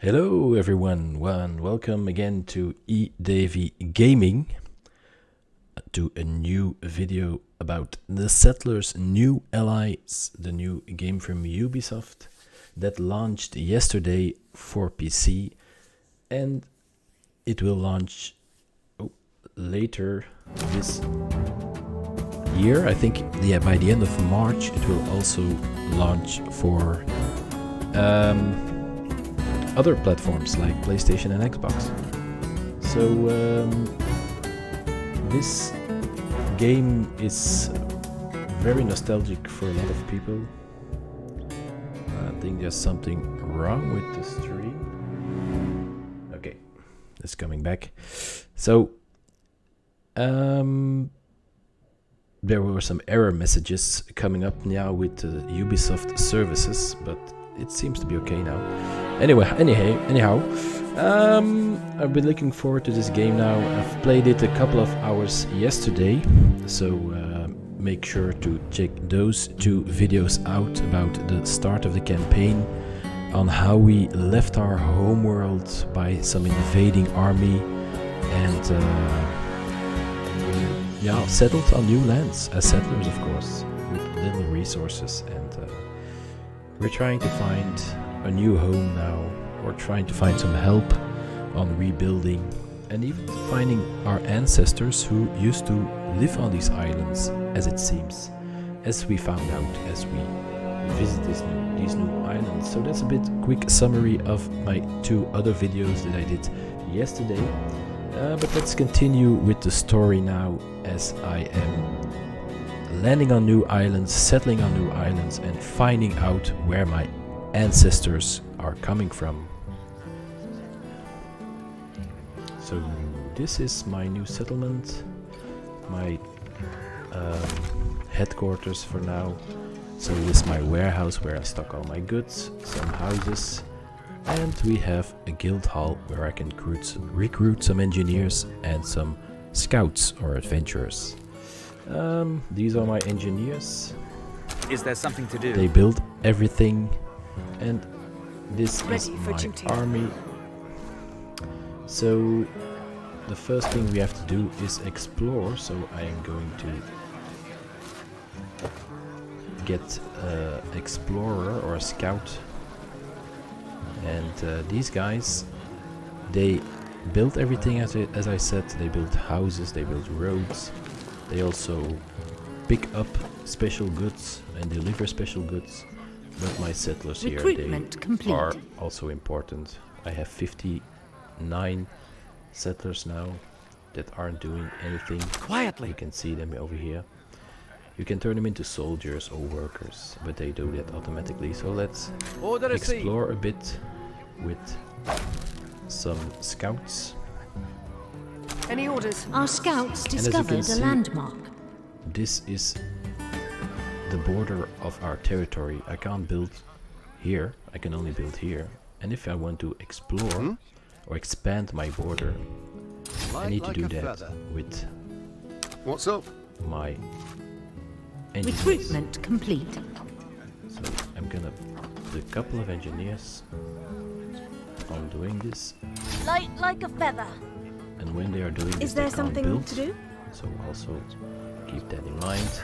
Hello everyone, welcome again to eDavy Gaming, to a new video about The Settlers New Allies, the new game from Ubisoft that launched yesterday for PC, and it will launch later this year. I think by the end of March it will also launch for other platforms like PlayStation and Xbox. So this game is very nostalgic for a lot of people. I think there's something wrong with the stream. Okay, it's coming back. So there were some error messages coming up now with the Ubisoft services, but it seems to be okay now. Anyhow, I've been looking forward to this game now. I've played it a couple of hours yesterday, so make sure to check those two videos out about the start of the campaign, on how we left our homeworld by some invading army and settled on new lands as settlers, of course, with little resources, and we're trying to find a new home now, or trying to find some help on rebuilding, and even finding our ancestors who used to live on these islands, as it seems, as we found out as we visit these new islands. So that's a bit quick summary of my two other videos that I did yesterday, but let's continue with the story now, as I am landing on new islands, settling on new islands, and finding out where my ancestors are coming from. So this is my new settlement, my headquarters for now. So this is my warehouse where I stock all my goods, some houses, and we have a guild hall where I can recruit some engineers and some scouts or adventurers. These are my engineers. Is there something to do? They build everything, and this is my army. So the first thing we have to do is explore, so I am going to get an explorer or a scout, and these guys, they build everything as I said. They build houses, they build roads, they also pick up special goods and deliver special goods. But my settlers here, they are also important. I have 59 settlers now that aren't doing anything. Quietly. You can see them over here. You can turn them into soldiers or workers, but they do that automatically. So let's explore a bit with some scouts. Any orders? Our scouts discovered a landmark. This is the border of our territory. I can't build here, I can only build here. And if I want to explore or expand my border, I need to do that with my engineers. Recruitment complete. So I'm gonna put a couple of engineers on doing this. Light like a feather. And when they are doing this, is there they something can't build, to do? so also keep that in mind.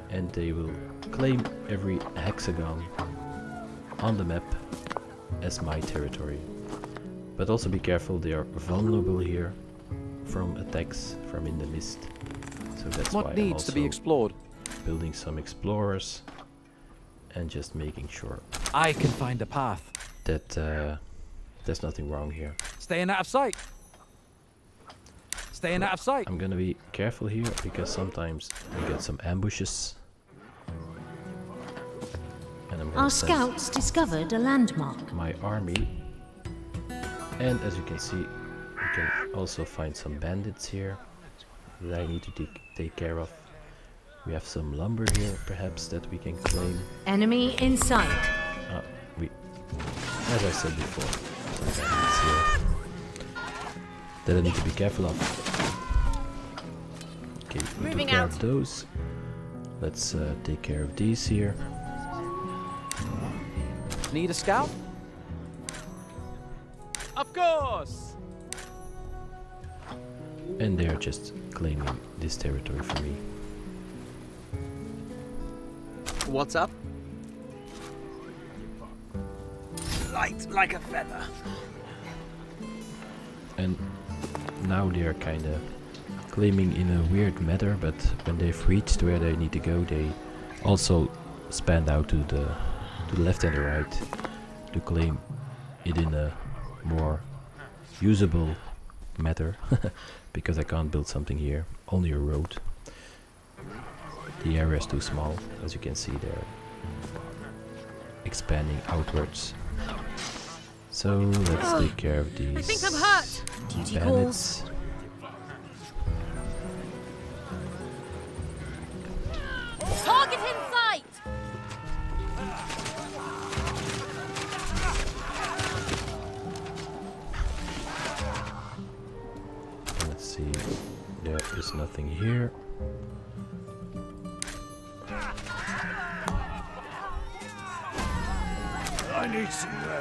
And they will claim every hexagon on the map as my territory. But also be careful, they are vulnerable here from attacks from in the mist. So that's why what needs to be explored? Building some explorers and just making sure I can find a path. that there's nothing wrong here. Staying out of sight. Staying out of sight. I'm gonna be careful here because sometimes we get some ambushes. And I'm gonna Our send scouts discovered a landmark. my army And as you can see, we can also find some bandits here that I need to take care of. We have some lumber here, perhaps, that we can claim. Enemy in sight. As I said before, some bandits here that I need to be careful of. Okay, we took care of those. Let's take care of these here. Need a scout? Of course! And they're just claiming this territory for me. What's up? Light like a feather. And now they're kind of claiming in a weird manner, but when they've reached where they need to go, they also span out to the left and the right to claim it in a more usable manner. Because I can't build something here, only a road. The area is too small, as you can see they're expanding outwards. So let's take care of these I think I'm hurt. Duty calls. bandits. Target in sight. Let's see, there is nothing here.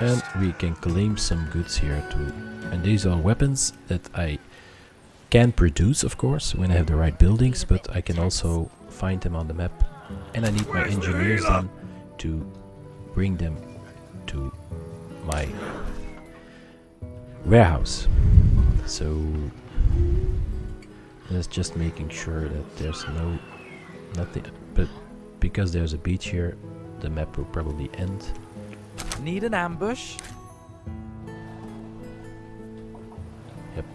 And we can claim some goods here too. And these are weapons that I can produce, of course, when I have the right buildings, but I can also find them on the map. And I need my engineers then to bring them to my warehouse. So that's just making sure that there's nothing, but because there's a beach here, the map will probably end. Need an ambush? Yep,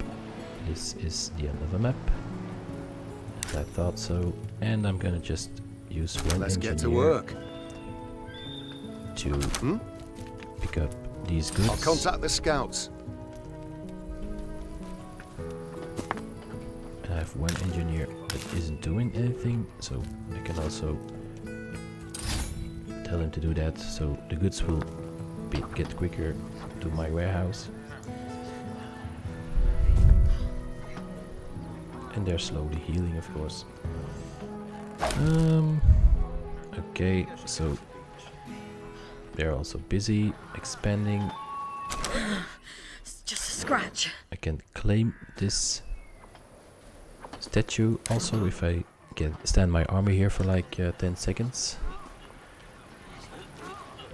this is the end of the map, as I thought so, and I'm gonna just use one Let's engineer get to work. to pick up these goods. I'll contact the scouts. And I have one engineer that isn't doing anything, so I can also tell him to do that, so the goods will get quicker to my warehouse. And they're slowly healing, of course. Okay, so they're also busy expanding. It's just a scratch. I can claim this statue also if I can stand my army here for like 10 seconds.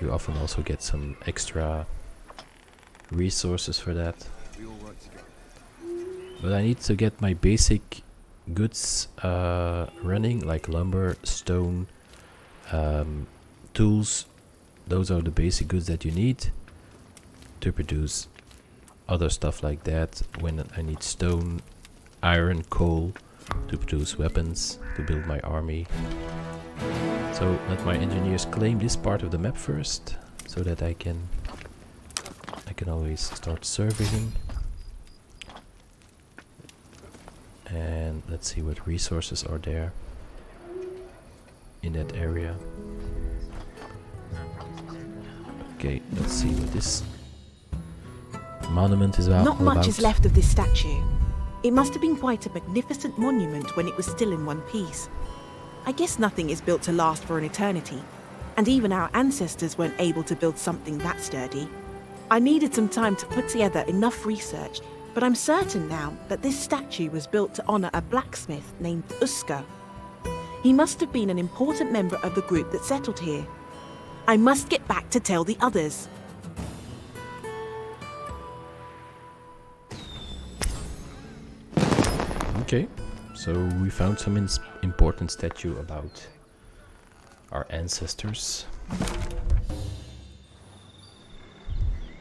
You often also get some extra resources for that. But I need to get my basic goods running, like lumber, stone, tools. Those are the basic goods that you need to produce other stuff like that. When I need stone, iron, coal to produce weapons, to build my army. So let my engineers claim this part of the map first, so that I can always start serving. And let's see what resources are there in that area. Okay, let's see what this monument is all about. Not much is left of this statue. It must have been quite a magnificent monument when it was still in one piece. I guess nothing is built to last for an eternity, and even our ancestors weren't able to build something that sturdy. I needed some time to put together enough research, but I'm certain now that this statue was built to honor a blacksmith named Uska. He must have been an important member of the group that settled here. I must get back to tell the others. Okay, so we found some important statue about our ancestors.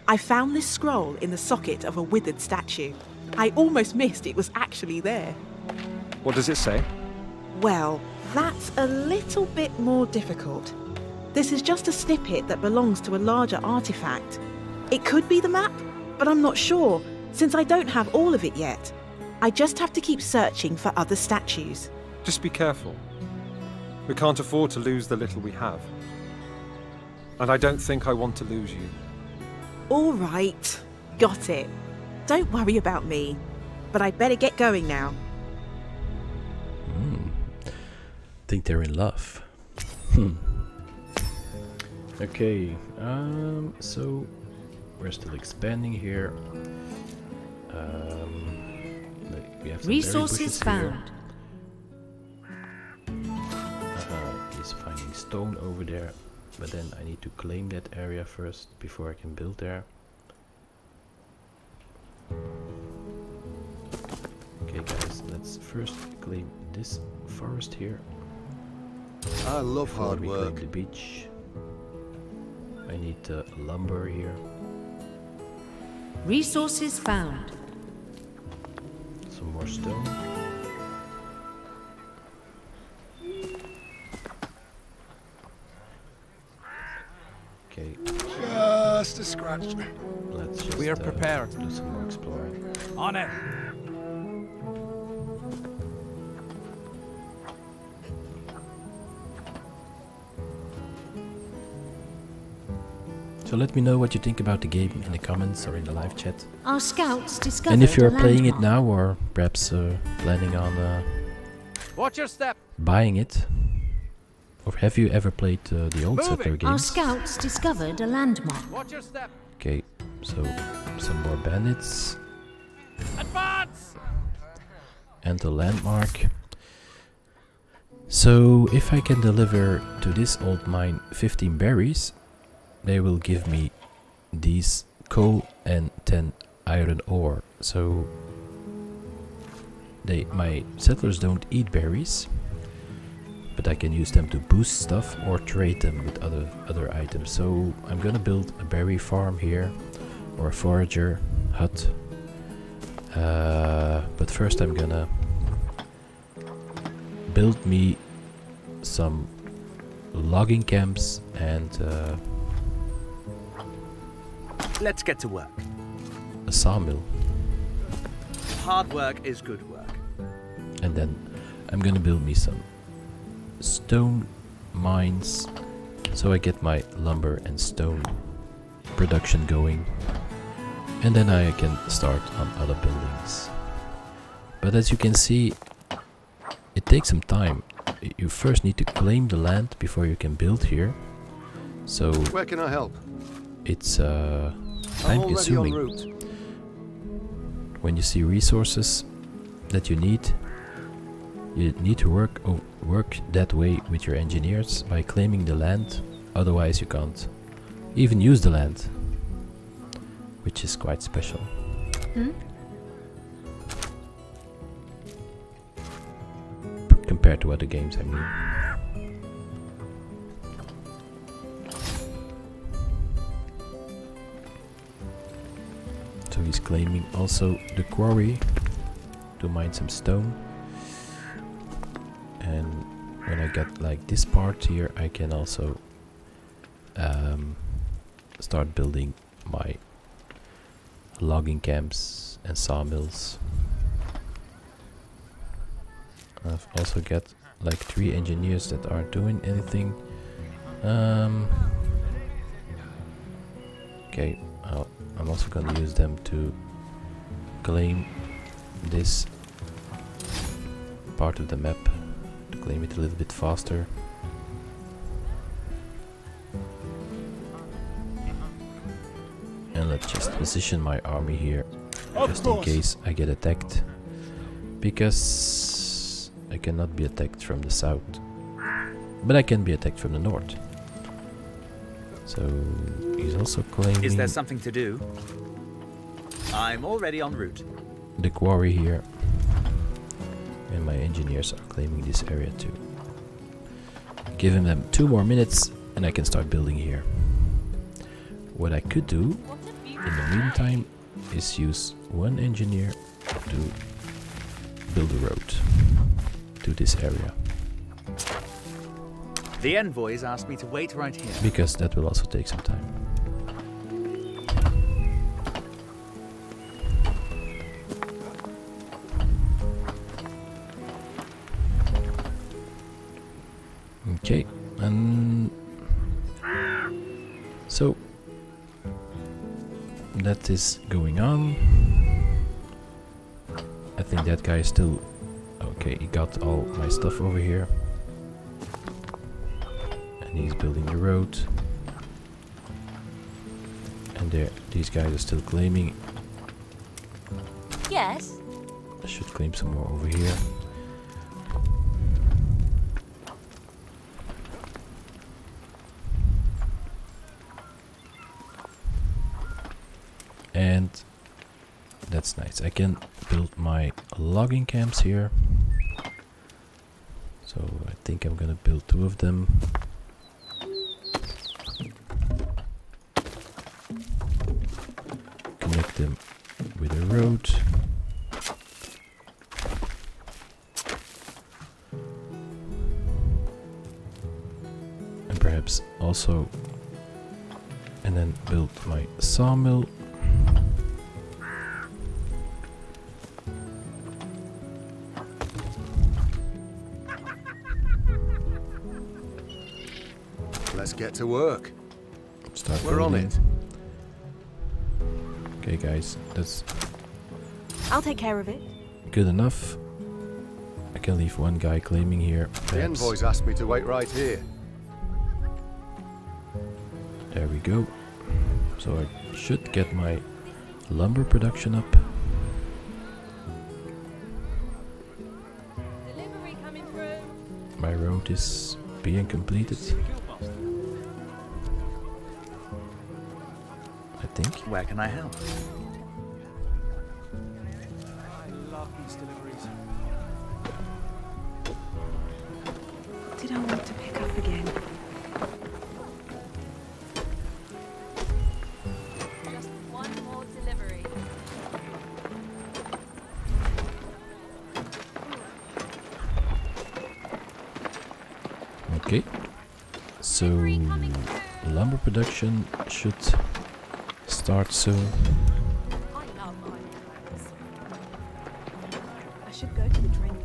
I found this scroll in the socket of a withered statue. I almost missed it was actually there. What does it say? Well, that's a little bit more difficult. This is just a snippet that belongs to a larger artifact. It could be the map, but I'm not sure, since I don't have all of it yet. I just have to keep searching for other statues. Just be careful. We can't afford to lose the little we have. And I don't think I want to lose you. All right, got it. Don't worry about me. But I'd better get going now. Think they're in love. Okay, so we're still expanding here. We have some berry Resources bushes found. Here. He's finding stone over there, but then I need to claim that area first before I can build there. Okay guys, let's first claim this forest here. I love Before hard we claim work. the beach. I need lumber here. Resources found. Some more stone. Okay, Just a scratch. let's just We are prepared. do some more exploring. On it. So let me know what you think about the game in the comments or in the live chat. Our scouts discovered And if you're a playing it landmark. now or perhaps planning on Watch your step. buying it. Or have you ever played the old Moving. Settler Our games? scouts discovered a landmark. Watch your step. Okay, so some more bandits Advance. and a landmark. So if I can deliver to this old mine 15 berries, they will give me these coal and 10 iron ore. So my settlers don't eat berries, but I can use them to boost stuff or trade them with other items. So I'm gonna build a berry farm here, or a forager hut. But first I'm gonna build me some logging camps and Let's get to work. a sawmill. Hard work is good work. And then I'm gonna build me some stone mines so I get my lumber and stone production going, and then I can start on other buildings. But as you can see, it takes some time. You first need to claim the land before you can build here, so Where can I help? it's I'm time already en consuming. route. When you see resources that you need to work that way with your engineers by claiming the land. Otherwise you can't even use the land, which is quite special. Compared to other games, I mean. So he's claiming also the quarry to mine some stone. And when I get like this part here, I can also start building my logging camps and sawmills. I've also got like 3 engineers that aren't doing anything. Okay, I'm also gonna use them to claim this part of the map, to claim it a little bit faster. And let's just position my army here, just in case I get attacked, because I cannot be attacked from the south, but I can be attacked from the north. So he's also claiming Is there something to do? I'm already en route. the quarry here, and my engineers are claiming this area too. Giving them 2 more minutes and I can start building here. What I could do in the meantime is use 1 engineer to build a road to this area, The envoys asked me to wait right here. because that will also take some time. And so that is going on. I think that guy is still okay. He got all my stuff over here, and he's building the road. And there, these guys are still claiming. Yes. I should claim some more over here. And that's nice. I can build my logging camps here. So I think I'm gonna build 2 of them. Connect them with a road. And perhaps also, and then build my sawmill. Let's get to work. Start We're on building. it. Okay guys, that's I'll take care of it. good enough. I can leave one guy claiming here. The Perhaps. envoys asked me to wait right here. There we go. So I should get my lumber production up. Delivery coming through. My road is being completed. I think. Where can I help? Did I want to pick up again? Just one more delivery. Okay. So lumber production should start soon. I love islands. I should go to the train.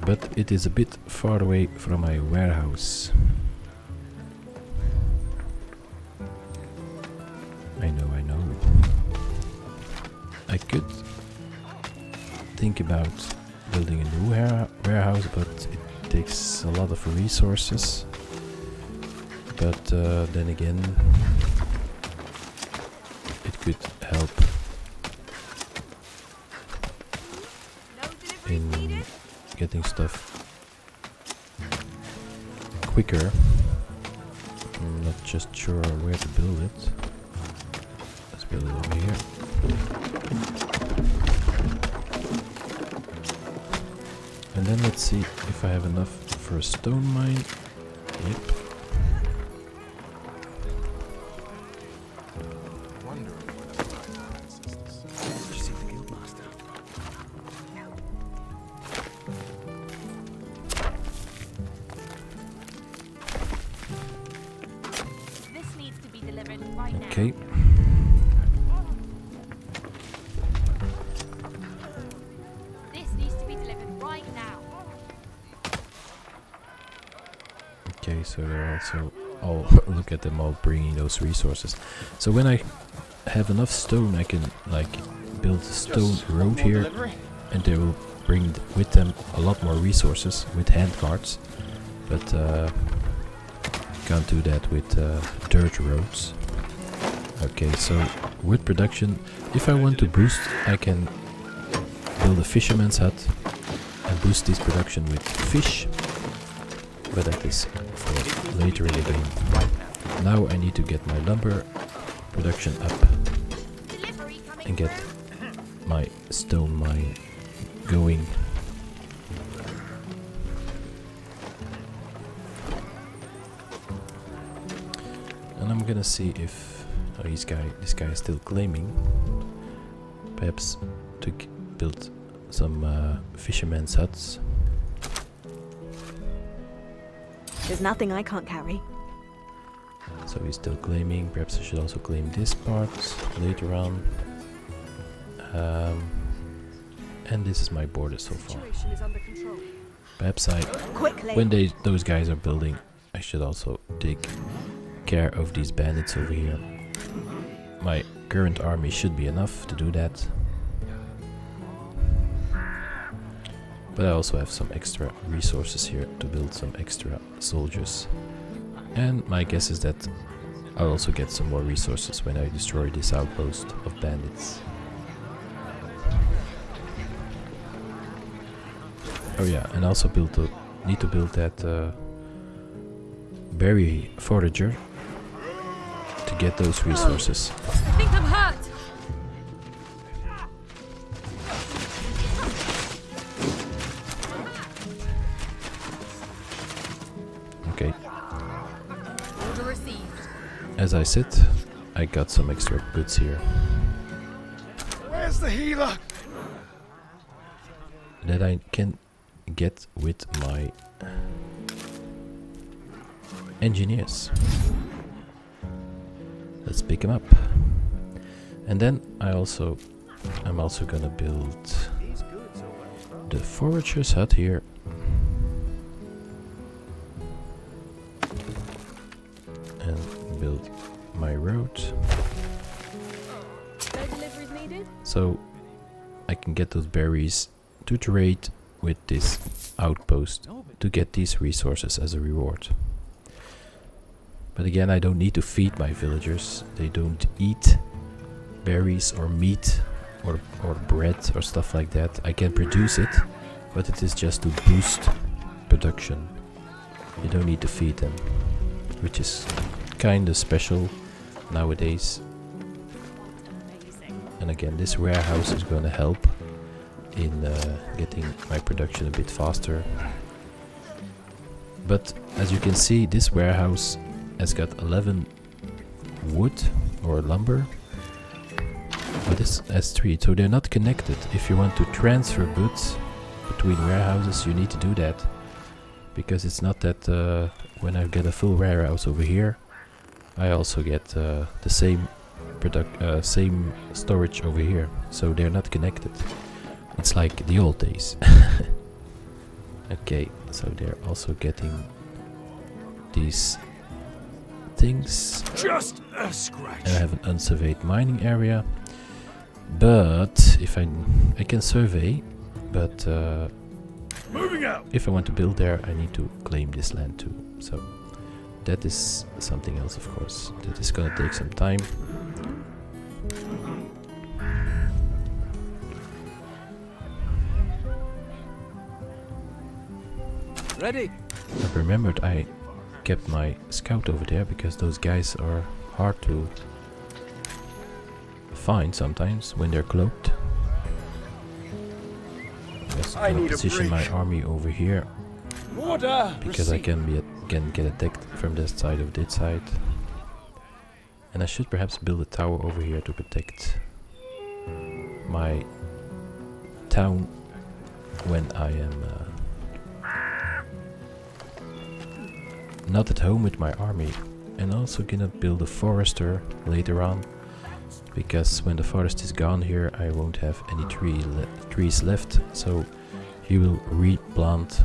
But it is a bit far away from my warehouse. I know. I could think about building a new warehouse, but it takes a lot of resources. But then again, it could help in getting stuff quicker. I'm not just sure where to build it. Let's build it over here. And then let's see if I have enough for a stone mine. Yep. This needs to be delivered right now. Okay. This needs to be delivered right now. Okay, so they're also all look at them all bringing those resources. So when I have enough stone, I can like build a stone road here, and they will bring with them a lot more resources with hand carts. But can't do that with dirt roads. Okay, so wood production. If I want to boost, I can build a fisherman's hut and boost this production with fish. But that is for later in the game. Now I need to get my lumber production up Delivery coming and get my stone mine going. And I'm gonna see if this guy is still claiming. Perhaps to build some fisherman's huts. There's nothing I can't carry. So he's still claiming. Perhaps I should also claim this part later on. And this is my border so far. Situation is under control. Perhaps Quickly. when those guys are building, I should also take care of these bandits over here. My current army should be enough to do that. But I also have some extra resources here to build some extra soldiers. And my guess is that I'll also get some more resources when I destroy this outpost of bandits. Oh yeah, and also need to build that berry forager to get those resources. I think I'm hurt. Okay, Order received. as I said, I got some extra goods here Where's the healer? that I can get with my engineers. Let's pick them up. And then I'm also gonna build the forager's hut here. And build my road. No deliveries needed. So I can get those berries to trade with this outpost to get these resources as a reward. But again, I don't need to feed my villagers. They don't eat berries or meat or bread or stuff like that. I can produce it, but it is just to boost production. You don't need to feed them, which is kinda special nowadays. And again, this warehouse is gonna help in getting my production a bit faster. But as you can see, this warehouse has got 11 wood or lumber, but this has 3, so they're not connected. If you want to transfer goods between warehouses, you need to do that, because it's not that when I get a full warehouse over here, I also get the same same storage over here, so they're not connected. It's like the old days. Okay, so they're also getting these things. Just a scratch. And I have an unsurveyed mining area, but if I can survey, but Moving out. if I want to build there, I need to claim this land too. So that is something else, of course. That is gonna take some time. Ready? I remembered I kept my scout over there because those guys are hard to find sometimes when they're cloaked. I need a position my break. army over here Order. because I can get attacked from this side of this side. And I should perhaps build a tower over here to protect my town when I am not at home with my army. And also gonna build a forester later on, because when the forest is gone here, I won't have any trees left, so he will replant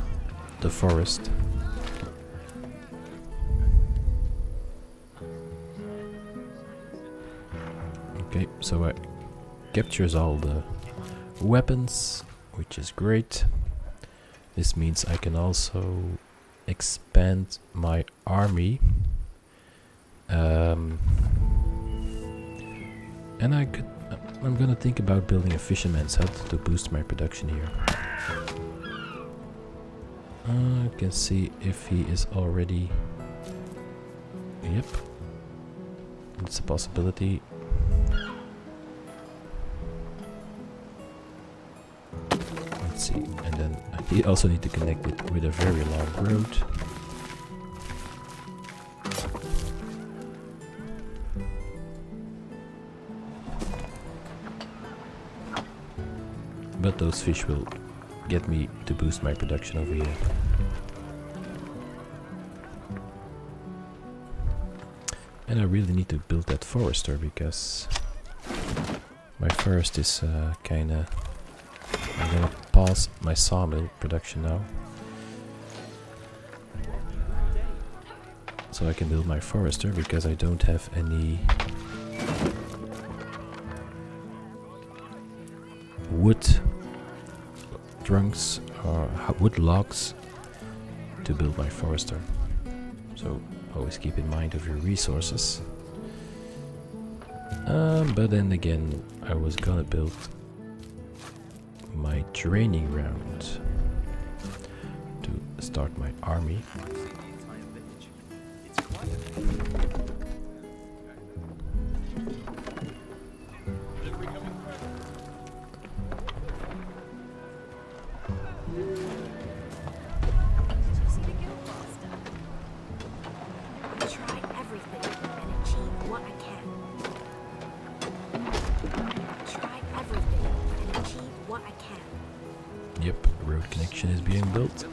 the forest. Okay, so I captures all the weapons, which is great. This means I can also expand my army, and I'm gonna think about building a fisherman's hut to boost my production here. I can see if he is already. Yep, it's a possibility. Let's see, and then he also need to connect it with a very long road. But those fish will get me to boost my production over here. And I really need to build that forester because my forest is kinda... I'm gonna pause my sawmill production now so I can build my forester, because I don't have any wood trunks or wood logs to build my forester. So always keep in mind of your resources. But then again, I was gonna build my training ground to start my army. See the Guildmaster. Try everything and achieve what I can. Try everything and achieve what I can. Yep, road connection is being built.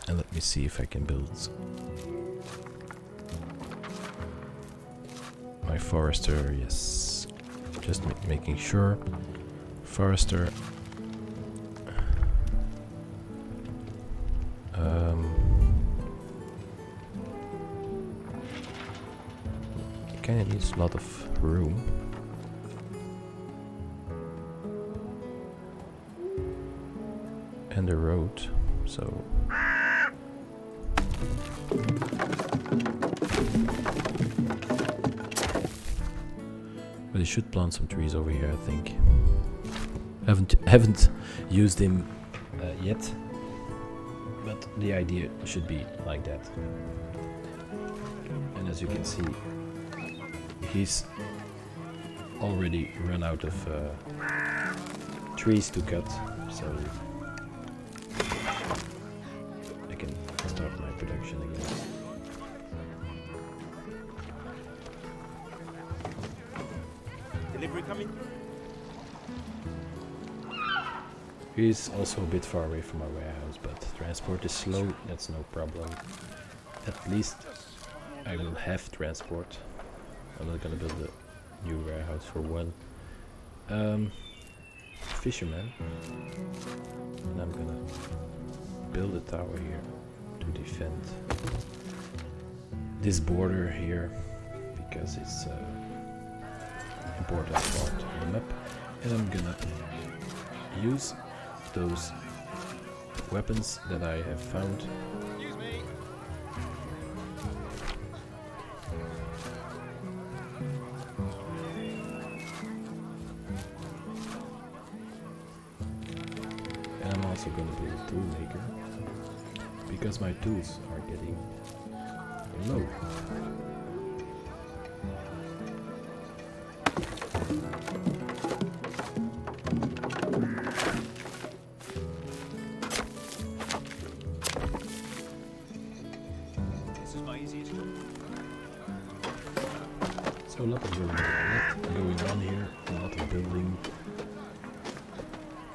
And let me see if I can build my forester. Yes, just making sure. Forester. It kind of needs a lot of room. And the road, so. But I should plant some trees over here, I think. Haven't used him yet, but the idea should be like that. And as you can see, he's already run out of trees to cut, so I can start my production again. Delivery coming. He's also a bit far away from my warehouse, but transport is slow, that's no problem. At least I will have transport. I'm not gonna build a new warehouse for one. Fisherman. And I'm gonna build a tower here to defend this border here, because it's important part of the map. And I'm gonna use those weapons that I have found. And I'm also going to build a tool maker, because my tools are getting low. So a lot going on here, a lot of building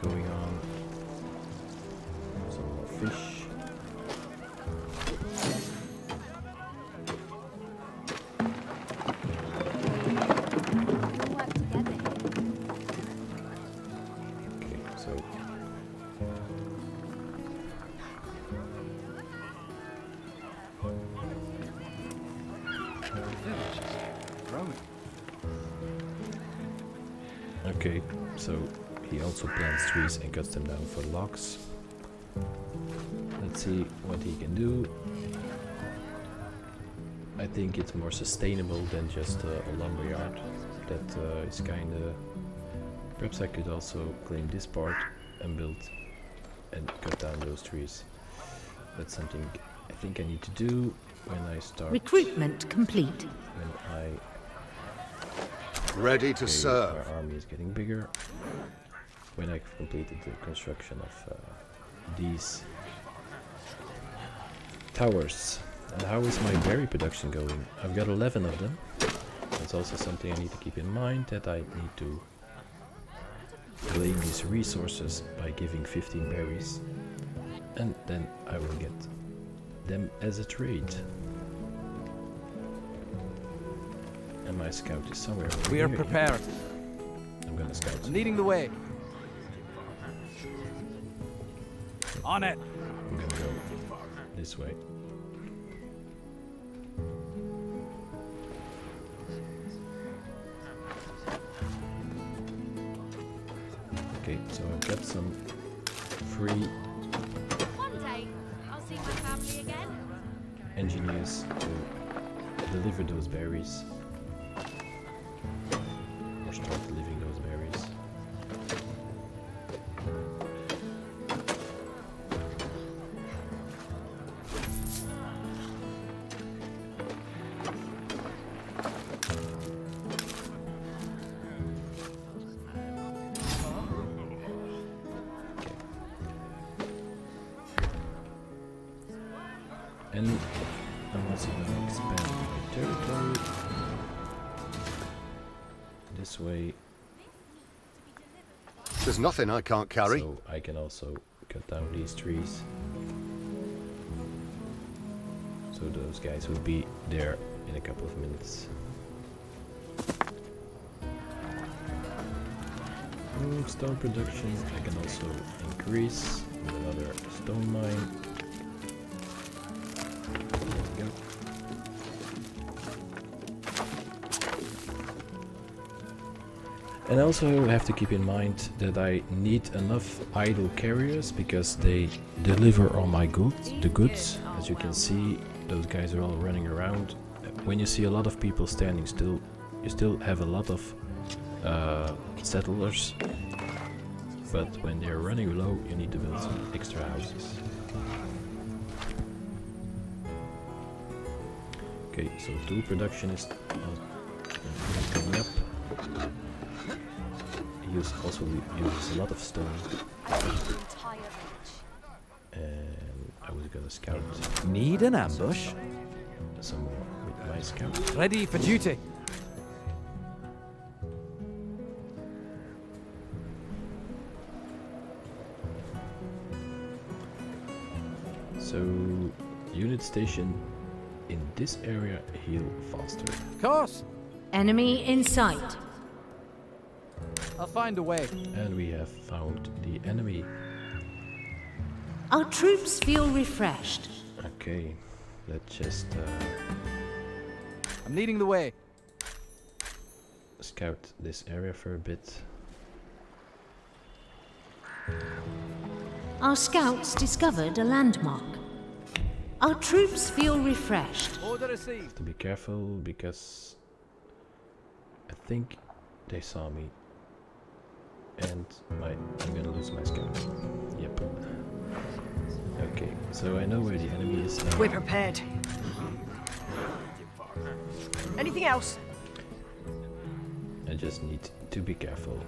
going on. Some more fish. We'll work together here. Okay, so okay, so he also plants trees and cuts them down for logs. Let's see what he can do. I think it's more sustainable than just a lumberyard. That is kind of. Perhaps I could also claim this part and build and cut down those trees. That's something I think I need to do when I start. Recruitment complete. When I. Ready to Okay, serve. our army is getting bigger. When I've completed the construction of these towers. And how is my berry production going? I've got 11 of them. That's also something I need to keep in mind, that I need to claim these resources by giving 15 berries. And then I will get them as a trade. And my scout is somewhere over We are here. prepared. I'm gonna scout. Leading the way. On it. I'm gonna go this way. Okay, so I've got some free One day, I'll see my family again. engineers to deliver those berries. Or start delivering those berries. And I'm also going to expand my territory this way, There's nothing I can't carry. so I can also cut down these trees. So those guys will be there in a couple of minutes. Stone production I can also increase with another stone mine. There we go. And also have to keep in mind that I need enough idle carriers because they deliver all my goods, the goods. As you can see, those guys are all running around. When you see a lot of people standing still, you still have a lot of settlers. But when they're running low, you need to build some extra houses. Okay, so tool production is coming up. Also uses a lot of stone, Entire village. and I was gonna scout Need an ambush? some more with my scout. Ready for duty. So, unit station in this area heal faster. Course. Enemy in sight. I'll find a way. And we have found the enemy. Our troops feel refreshed. Okay, let's just I'm leading the way. scout this area for a bit. Our scouts discovered a landmark. Our troops feel refreshed. Order received. To be careful because I think they saw me. And I'm gonna lose my scout. Yep. Okay, so I know where the enemy is now. We're prepared. Anything else? I just need to be careful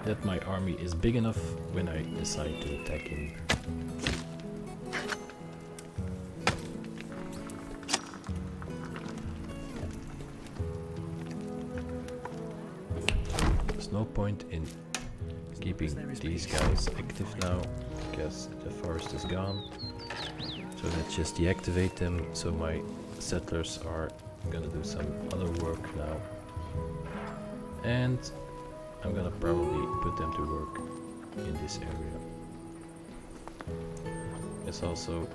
that my army is big enough when I decide to attack him. There's no point in keeping these guys active now because the forest is gone. So let's just deactivate them so my settlers are gonna do some other work now. And I'm gonna probably put them to work in this area. There's also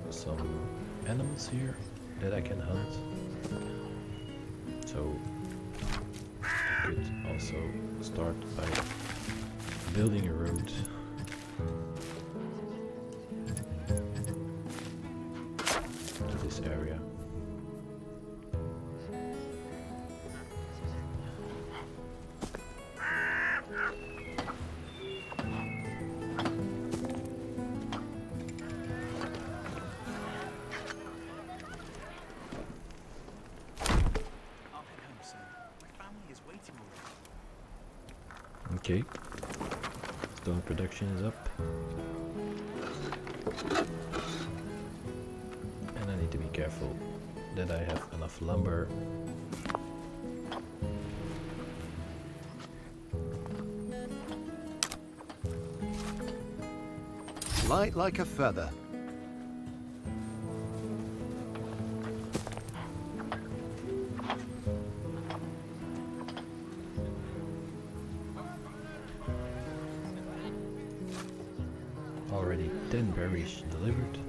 some animals here that I can hunt. So I could also start by building a road to this area. Okay, stone production is up. And I need to be careful that I have enough lumber. Light like a feather. Already 10 berries delivered.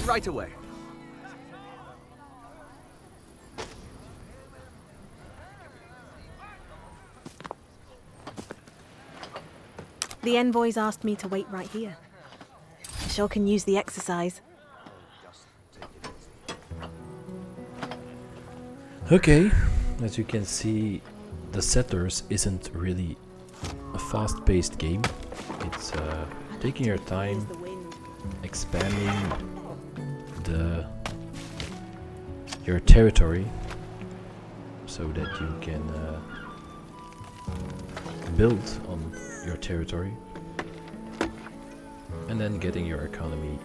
Right away. The envoys asked me to wait right here. I sure can use the exercise. Okay, as you can see, the Settlers isn't really a fast-paced game. It's taking your time, expanding your territory so that you can build on your territory, and then getting your economy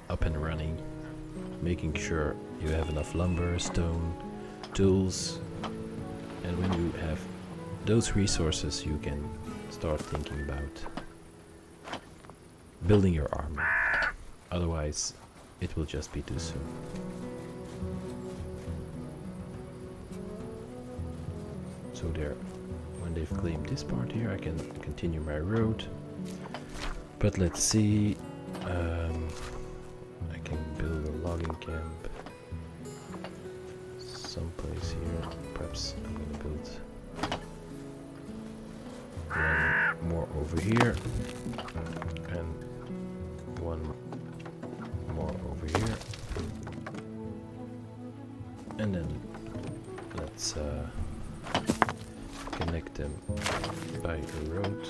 up and running, making sure you have enough lumber, stone, tools, and when you have those resources you can start thinking about building your army. Otherwise it will just be too soon. So there, when they've claimed this part here, I can continue my road. But let's see, I can build a logging camp someplace here. Perhaps I'm gonna build one more over here and one more over here, and then let's connect them by a road.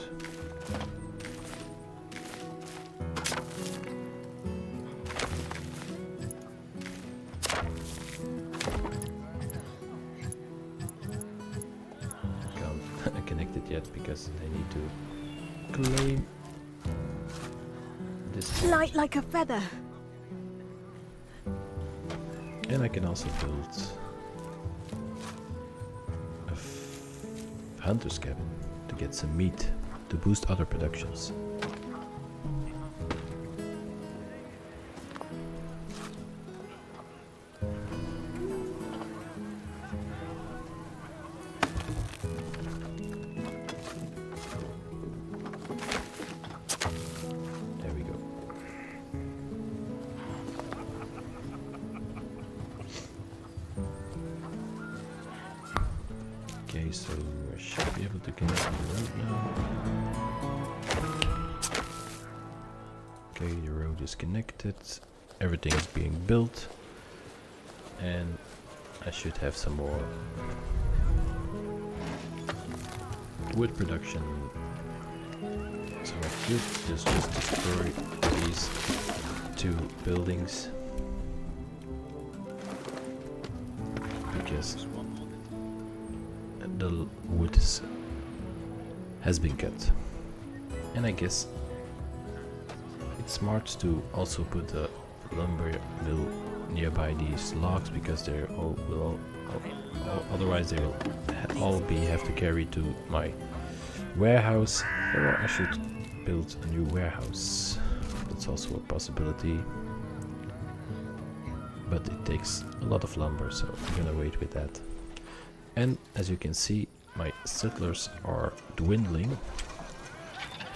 Can't connect it yet because they need to claim this. Light like a feather. And I can also build a hunter's cabin to get some meat to boost other productions. There we go. Okay, so I should be able to connect the road now. Okay, the road is connected. Everything is being built. And I should have some more wood production. So I could just destroy these two buildings. Because the wood has been cut, and I guess it's smart to also put a lumber mill nearby these logs because they're otherwise they will all have to carry to my warehouse, or I should build a new warehouse. That's also a possibility, but it takes a lot of lumber, so I'm gonna wait with that. And as you can see, my settlers are dwindling.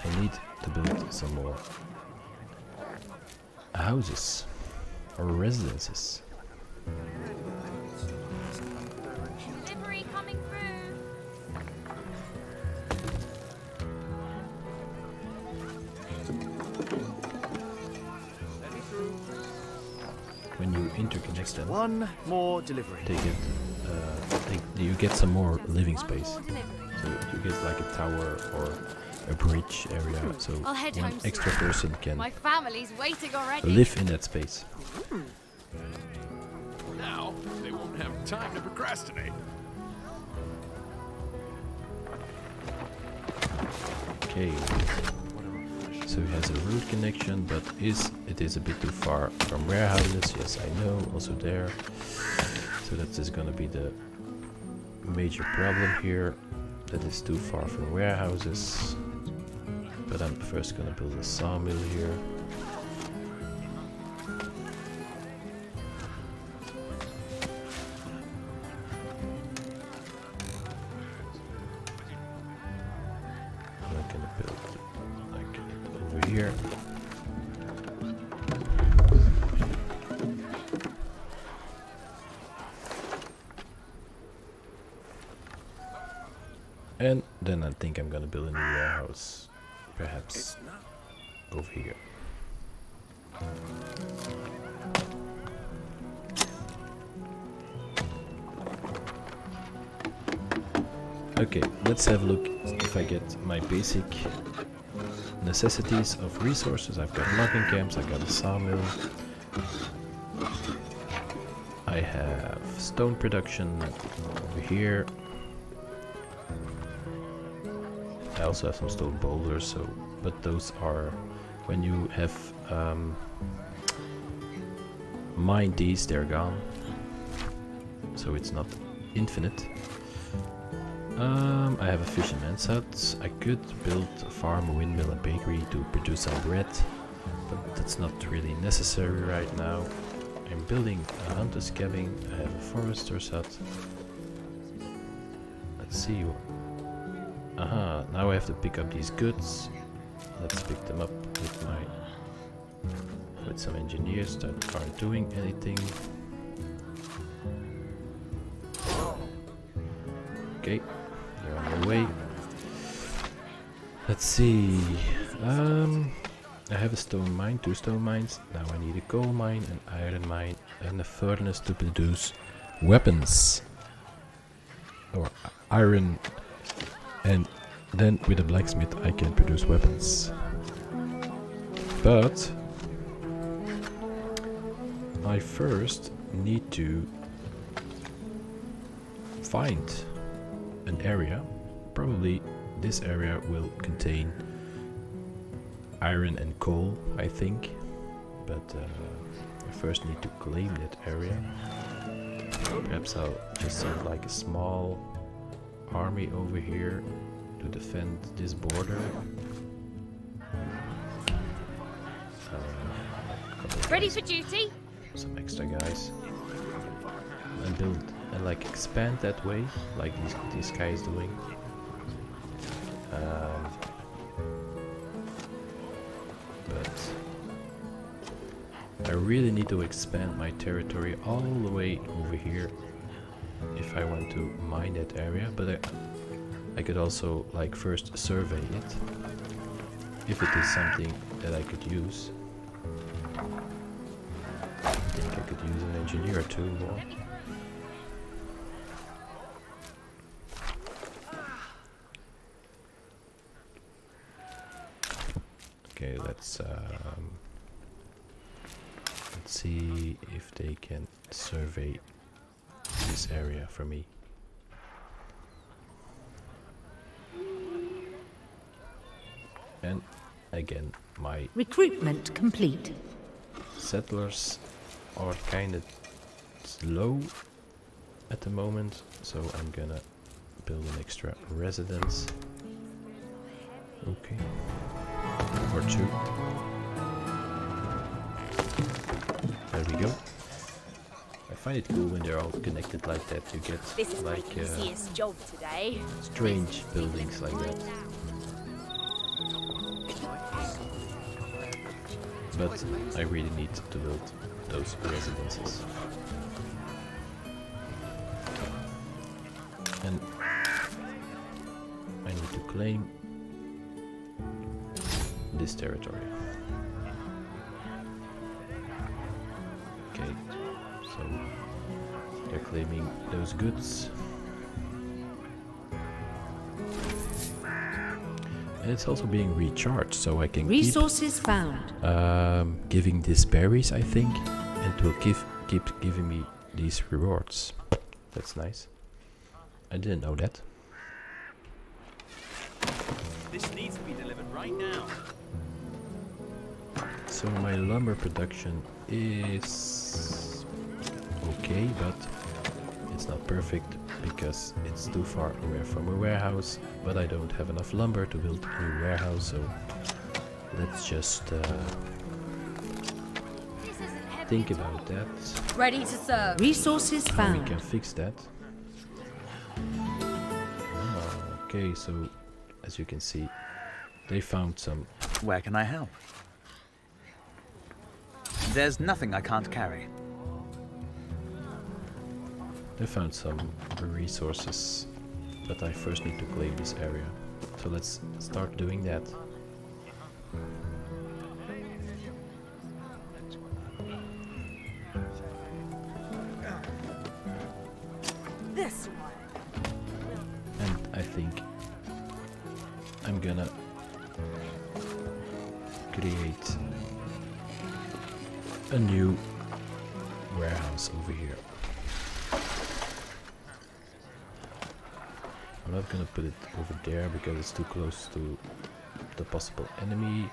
I need to build some more houses or residences. Delivery coming through. When you interconnect them, One more delivery. you get some more living One space. more delivery. So you get like a tower or a bridge area, so I'll head one home extra soon. person can My family's waiting already. live in that space. Now, they won't have time to procrastinate. Okay, so it has a road connection, but it is a bit too far from warehouses. Yes, I know, also there. So that is gonna be the major problem here. That is too far from warehouses. But I'm first gonna build a sawmill here. I'm not gonna build then I think I'm gonna build a new warehouse, perhaps over here. Okay, let's have a look if I get my basic necessities of resources. I've got logging camps, I've got a sawmill, I have stone production over here. I also have some stone boulders, so but those are when you have mined these, they're gone. So it's not infinite. I have a fisherman's hut. I could build a farm, a windmill, a bakery to produce some bread, but that's not really necessary right now. I'm building a hunter's cabin. I have a forester's hut. Let's see. Aha, now I have to pick up these goods. Let's pick them up with some engineers that aren't doing anything. Okay, they're on their way. Let's see. I have a stone mine, 2 stone mines. Now I need a coal mine, an iron mine, and a furnace to produce weapons. Or iron. And then with a blacksmith I can produce weapons. But I first need to find an area. Probably this area will contain iron and coal, I think. But I first need to claim that area. Perhaps I'll just send like a small army over here to defend this border. Ready for duty? Some extra guys. And build and like expand that way, like this guy is doing. But I really need to expand my territory all the way over here if I want to mine that area. But I could also like first survey it if it is something that I could use. I think I could use an engineer or two more. Okay, let's see if they can survey this area for me. And again, my Recruitment complete. settlers are kind of slow at the moment, so I'm gonna build an extra residence. Okay. Or 2. There we go. I find it cool when they're all connected like that. You get This is like my easiest job today. strange buildings like that. But I really need to build those residences. And I need to claim this territory. Okay, so they're claiming those goods. And it's also being recharged, so I can Resources found. keep giving these berries, I think, and it will keep giving me these rewards. That's nice. I didn't know that. This needs to be delivered right now. So my lumber production is okay, but it's not perfect because it's too far away from a warehouse. But I don't have enough lumber to build a new warehouse, so let's just think about that. Ready to serve. Resources How we found. can fix that. Okay, so as you can see, they found some. Where can I help? There's nothing I can't carry. They found some resources but I first need to claim this area. So let's start doing that. This one. And I think I'm gonna create a new warehouse over here. I'm not gonna put it over there because it's too close to the possible enemy,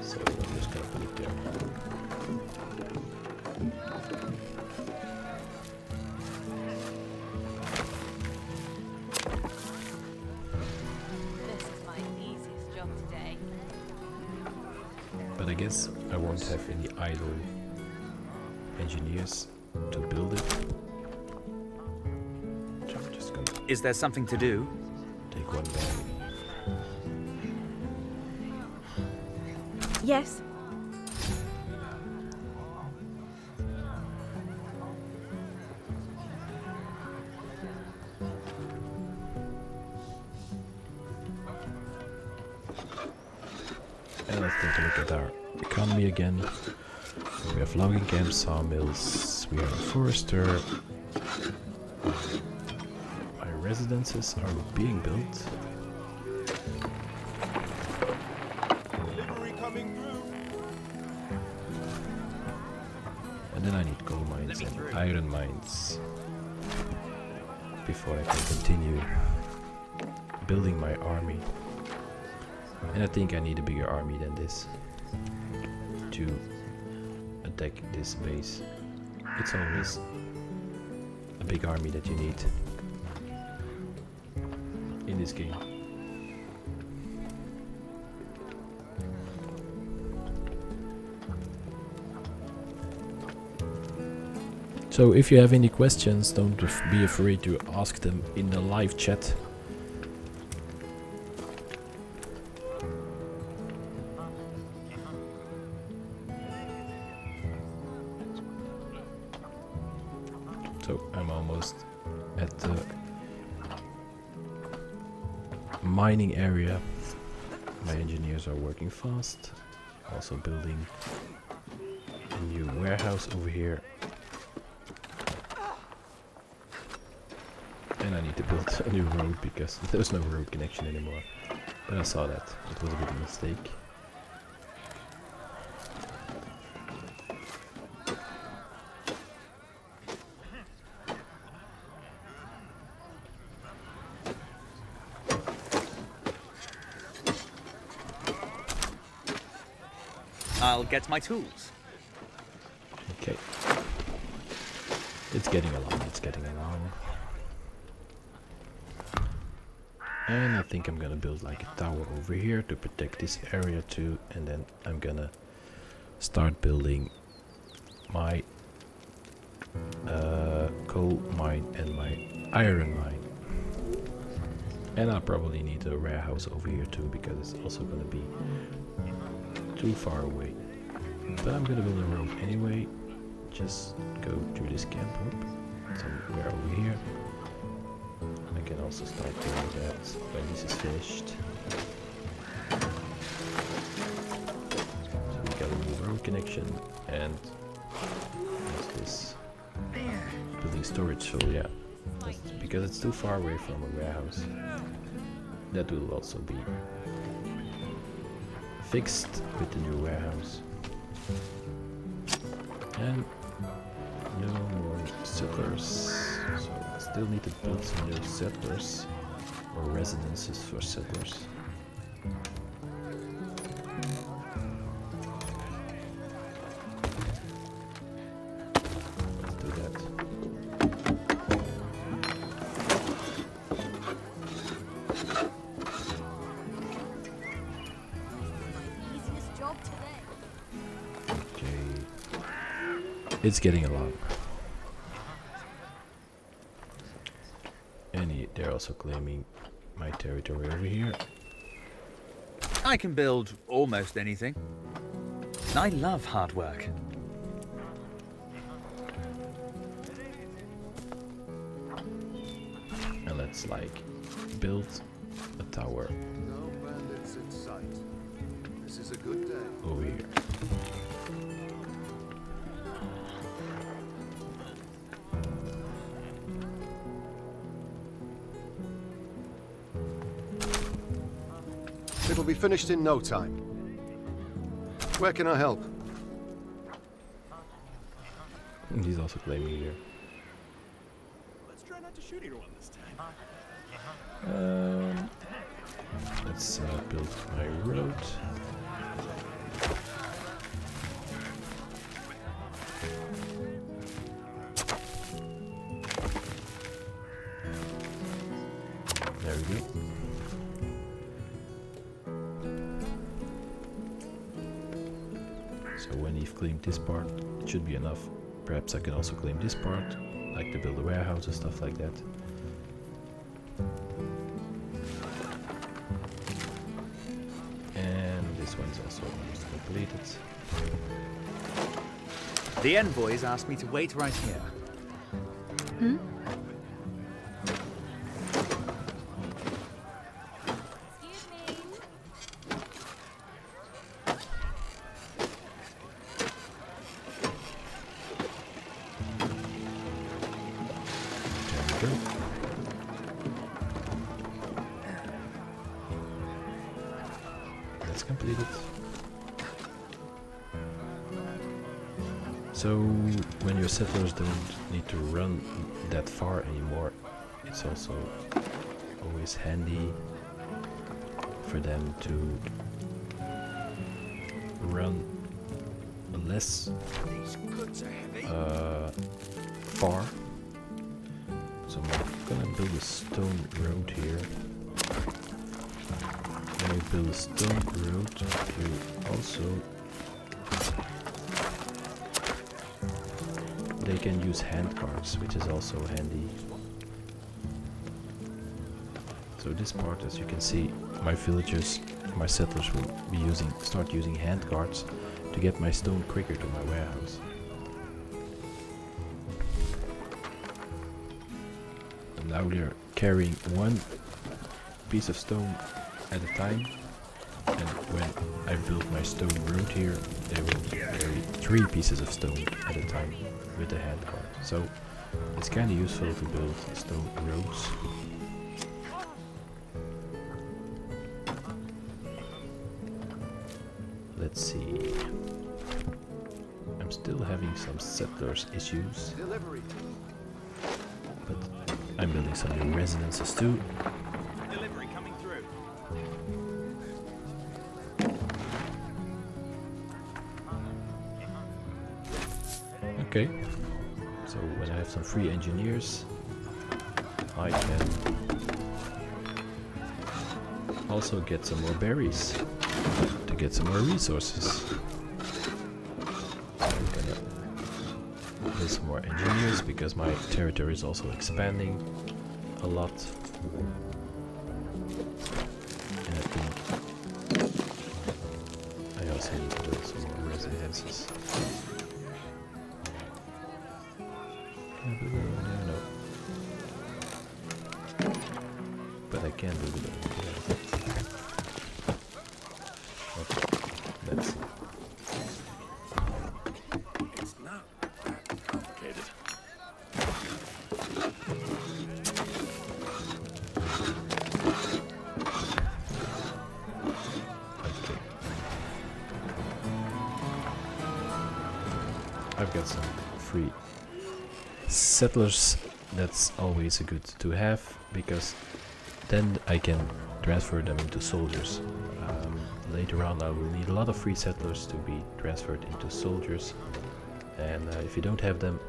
so I'm just gonna put it there. This is my easiest job today. But I guess I won't have any idle engineers to build it. So I'm just gonna Is there something to do? take one down. Yes. And let's take a look at our economy again. We have logging camps, sawmills, we have a forester. My residences are being built. And then I need coal mines and iron mines before I can continue building my army. And I think I need a bigger army than this to attack this base. It's always a big army that you need in this game. So if you have any questions, don't be afraid to ask them in the live chat. So I'm almost at the mining area. My engineers are working fast. Also building a new warehouse over here. And I need to build a new road because there's no road connection anymore. But I saw that. It was a bit of a mistake. I'll get my tools. Okay. It's getting along, it's getting along. And I think I'm gonna build like a tower over here to protect this area too. And then I'm gonna start building my coal mine and my iron mine. And I'll probably need a warehouse over here too because it's also gonna be too far away. But I'm gonna build a road anyway. Just go through this camp up somewhere over here. I can also start doing that when this is finished. So we got a new road connection and what's this? Building storage, so yeah. Because it's too far away from a warehouse. That will also be fixed with the new warehouse. And no more settlers. So I still need to build some new settlers or residences for settlers. Let's do that. Easiest job today. Okay. It's getting along. And they're also claiming my territory over here. I can build almost anything. I love hard work. And let's It's like build a tower No bandits in sight. This is a good day. over here. It'll be finished in no time. Where can I help? And he's also claiming here. Let's try not to shoot anyone this time. Let's build my road. There we go. So when you've claimed this part, it should be enough. Perhaps I can also claim this part, like to build a warehouse and stuff like that. And this one's also almost completed. The envoys asked me to wait right here. Excuse me. There we go. That's completed. So when your settlers don't need to run that far anymore, it's also always handy for them to run less far. So I'm gonna build a stone road here. When you build a stone road, you also they can use hand carts, which is also handy. So this part, as you can see, my villagers, my settlers will be start using hand carts to get my stone quicker to my warehouse. And now they're carrying one piece of stone at a time, and when I build my stone road here, they will carry 3 pieces of stone at a time with the hand cart. So it's kind of useful to build stone roads. Let's see. I'm still having some settlers issues, Delivery. but I'm building some new residences too. Delivery coming through. Okay, so when I have some free engineers, I can also get some more berries to get some more resources. So I'm gonna build some more engineers because my territory is also expanding a lot. And I think I also need to build some more residences. Can I build it over there? No. But I can build it over there. Okay, let's see. It's not that complicated. Okay. I've got some free settlers. That's always good to have, because then I can transfer them into soldiers. Later on I will need a lot of free settlers to be transferred into soldiers, and if you don't have them,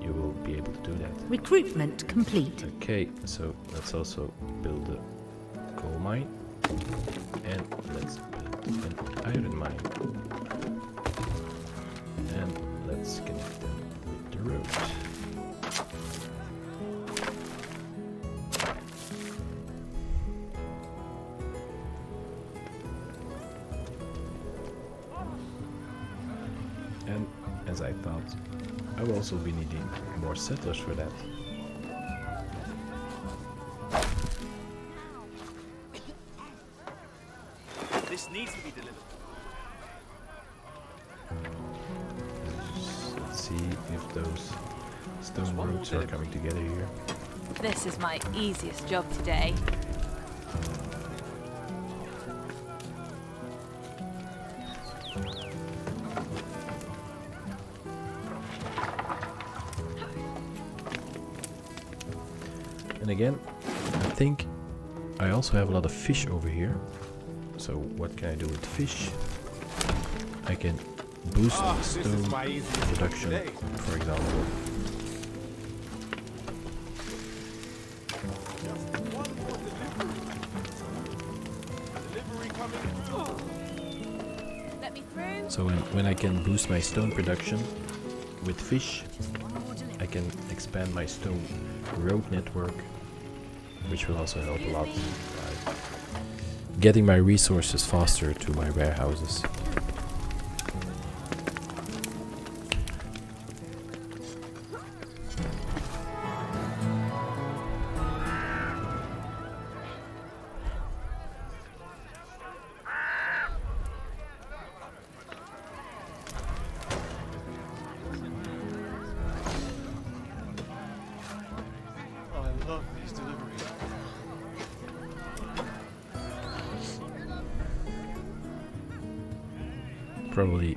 you will be able to do that. Recruitment complete. Okay, so let's also build a coal mine, and let's build an iron mine, and let's connect them with the road. And as I thought, I will also be needing more settlers for that. Let's see if those stone roads are coming together here. This is my easiest job today. And again, I think I also have a lot of fish over here. So what can I do with fish? I can boost stone production, for example. Let me through. So when I can boost my stone production with fish, I can expand my stone road network, which will also help a lot by getting my resources faster to my warehouses. I love these deliveries. Probably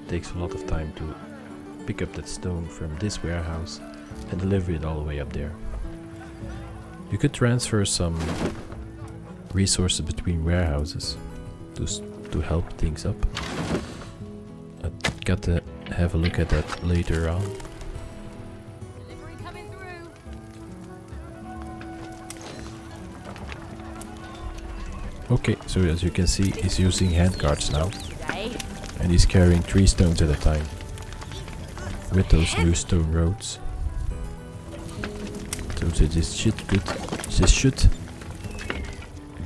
takes a lot of time to pick up that stone from this warehouse and deliver it all the way up there. You could transfer some resources between warehouses to help things up. I've got to have a look at that later on. Delivery coming through. Okay, so as you can see, he's using hand carts now, Today. and he's carrying 3 stones at a time with those new stone roads. So this should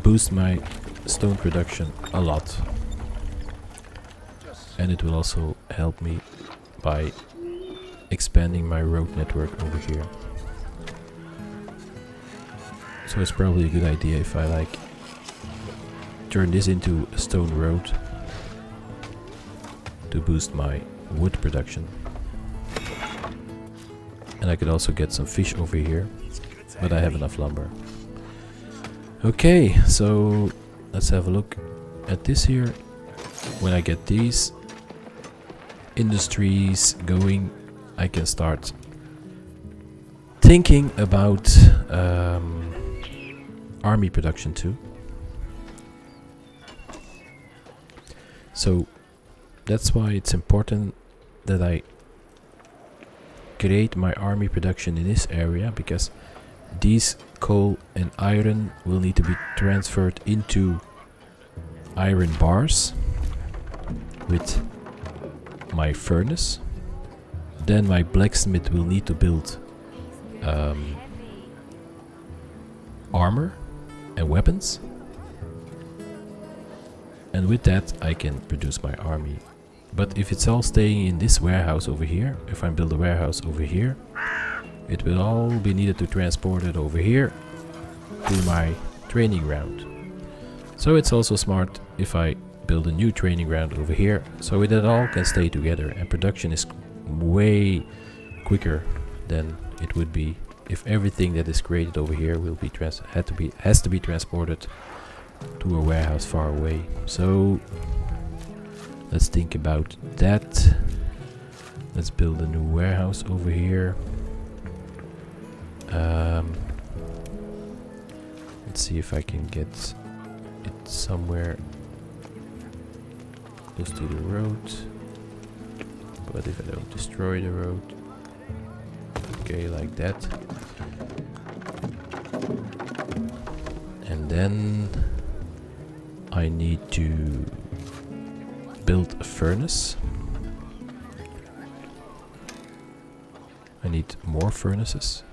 boost my stone production a lot, and it will also help me by expanding my road network over here. So it's probably a good idea if I like turn this into a stone road to boost my wood production. And I could also get some fish over here, but I have enough lumber. Okay, so let's have a look at this here. When I get these industries going, I can start thinking about army production too. So that's why it's important that I create my army production in this area, because these coal and iron will need to be transferred into iron bars with my furnace. Then my blacksmith will need to build armor and weapons, and with that I can produce my army. But if it's all staying in this warehouse over here, if I build a warehouse over here, it will all be needed to transport it over here to my training ground. So it's also smart if I build a new training ground over here, so that it all can stay together, and production is way quicker than it would be if everything that is created over here will be has to be transported to a warehouse far away. So let's think about that. Let's build a new warehouse over here. Let's see if I can get it somewhere close to the road. But if I don't destroy the road, okay, like that. And then I need to build a furnace. I need more furnaces.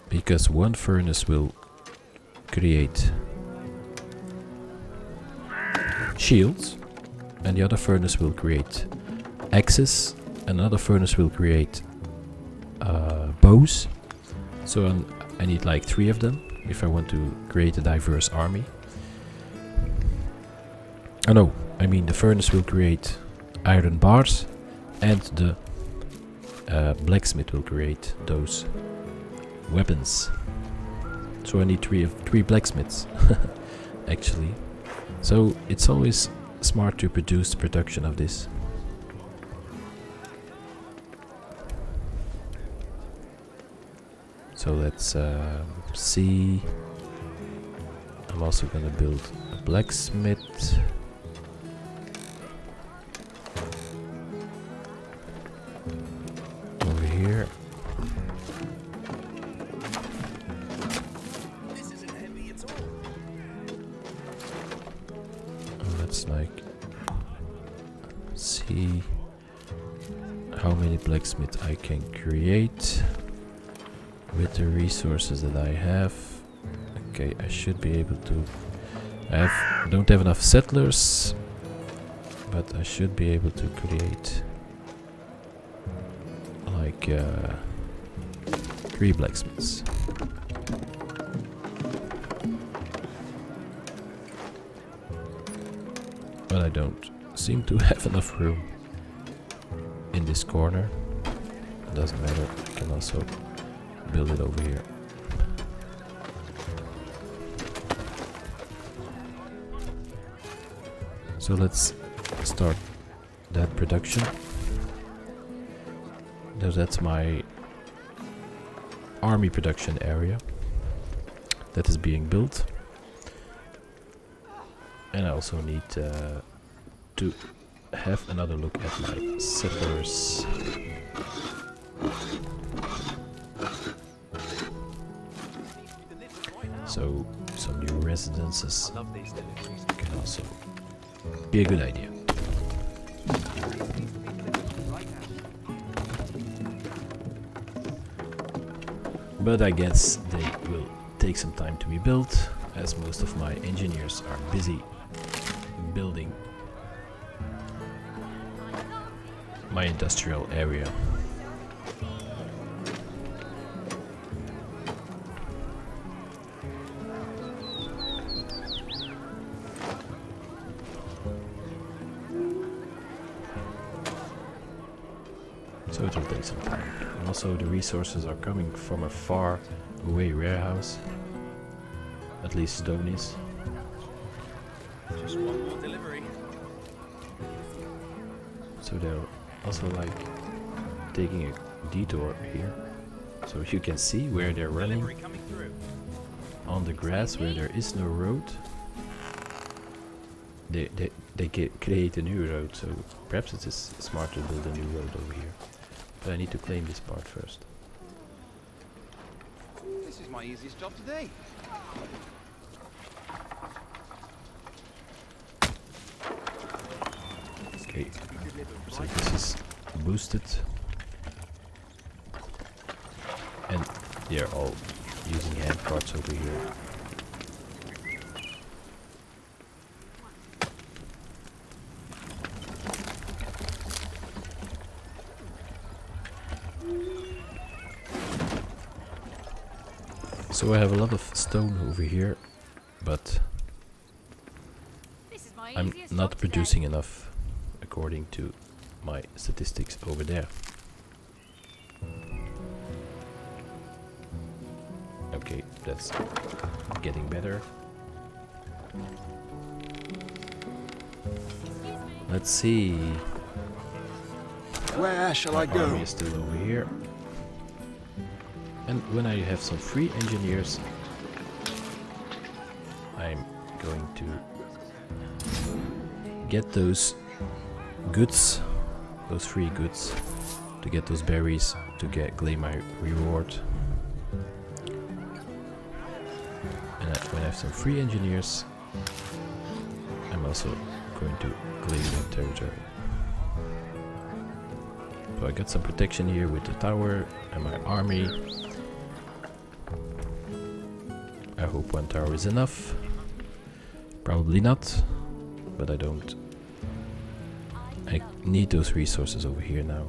Because one furnace will create shields, and the other furnace will create axes, another furnace will create bows, So I need like 3 of them if I want to create a diverse army. Oh no, I mean the furnace will create iron bars and the blacksmith will create those weapons. So I need 3 blacksmiths actually. So it's always smart to produce the production of this. So let's see. I'm also gonna build a blacksmith. Over here. This isn't heavy at all. And let's like see how many blacksmiths I can create with the resources that I have. Okay, I should be able to. I don't have enough settlers, but I should be able to create like 3 blacksmiths. But I don't seem to have enough room in this corner. It doesn't matter, I can also build it over here. So let's start that production. That's my army production area that is being built. And I also need to have another look at my settlers. So some new residences can also be a good idea. But I guess they will take some time to be built, as most of my engineers are busy building my industrial area. So it will take some time. And also the resources are coming from a far away warehouse. At least stone is. Just one more delivery. So they're also like taking a detour here. So you can see where they're running Delivery coming through. on the grass where there is no road. They create a new road, so perhaps it is smart to build a new road over here. But I need to claim this part first. This is my easiest job today. Okay, so this is boosted. And they're all using hand carts over here. So I have a lot of stone over here, but This is my I'm easiest not job producing enough according to my statistics over there. Okay, that's getting better. Let's see. Where shall My I go? army is still over here. And when I have some free engineers, I'm going to get those goods, those free goods, to get those berries, to claim my reward. And when I have some free engineers, I'm also going to claim that territory. So I got some protection here with the tower and my army. I hope one tower is enough. Probably not, but I don't. I need those resources over here now.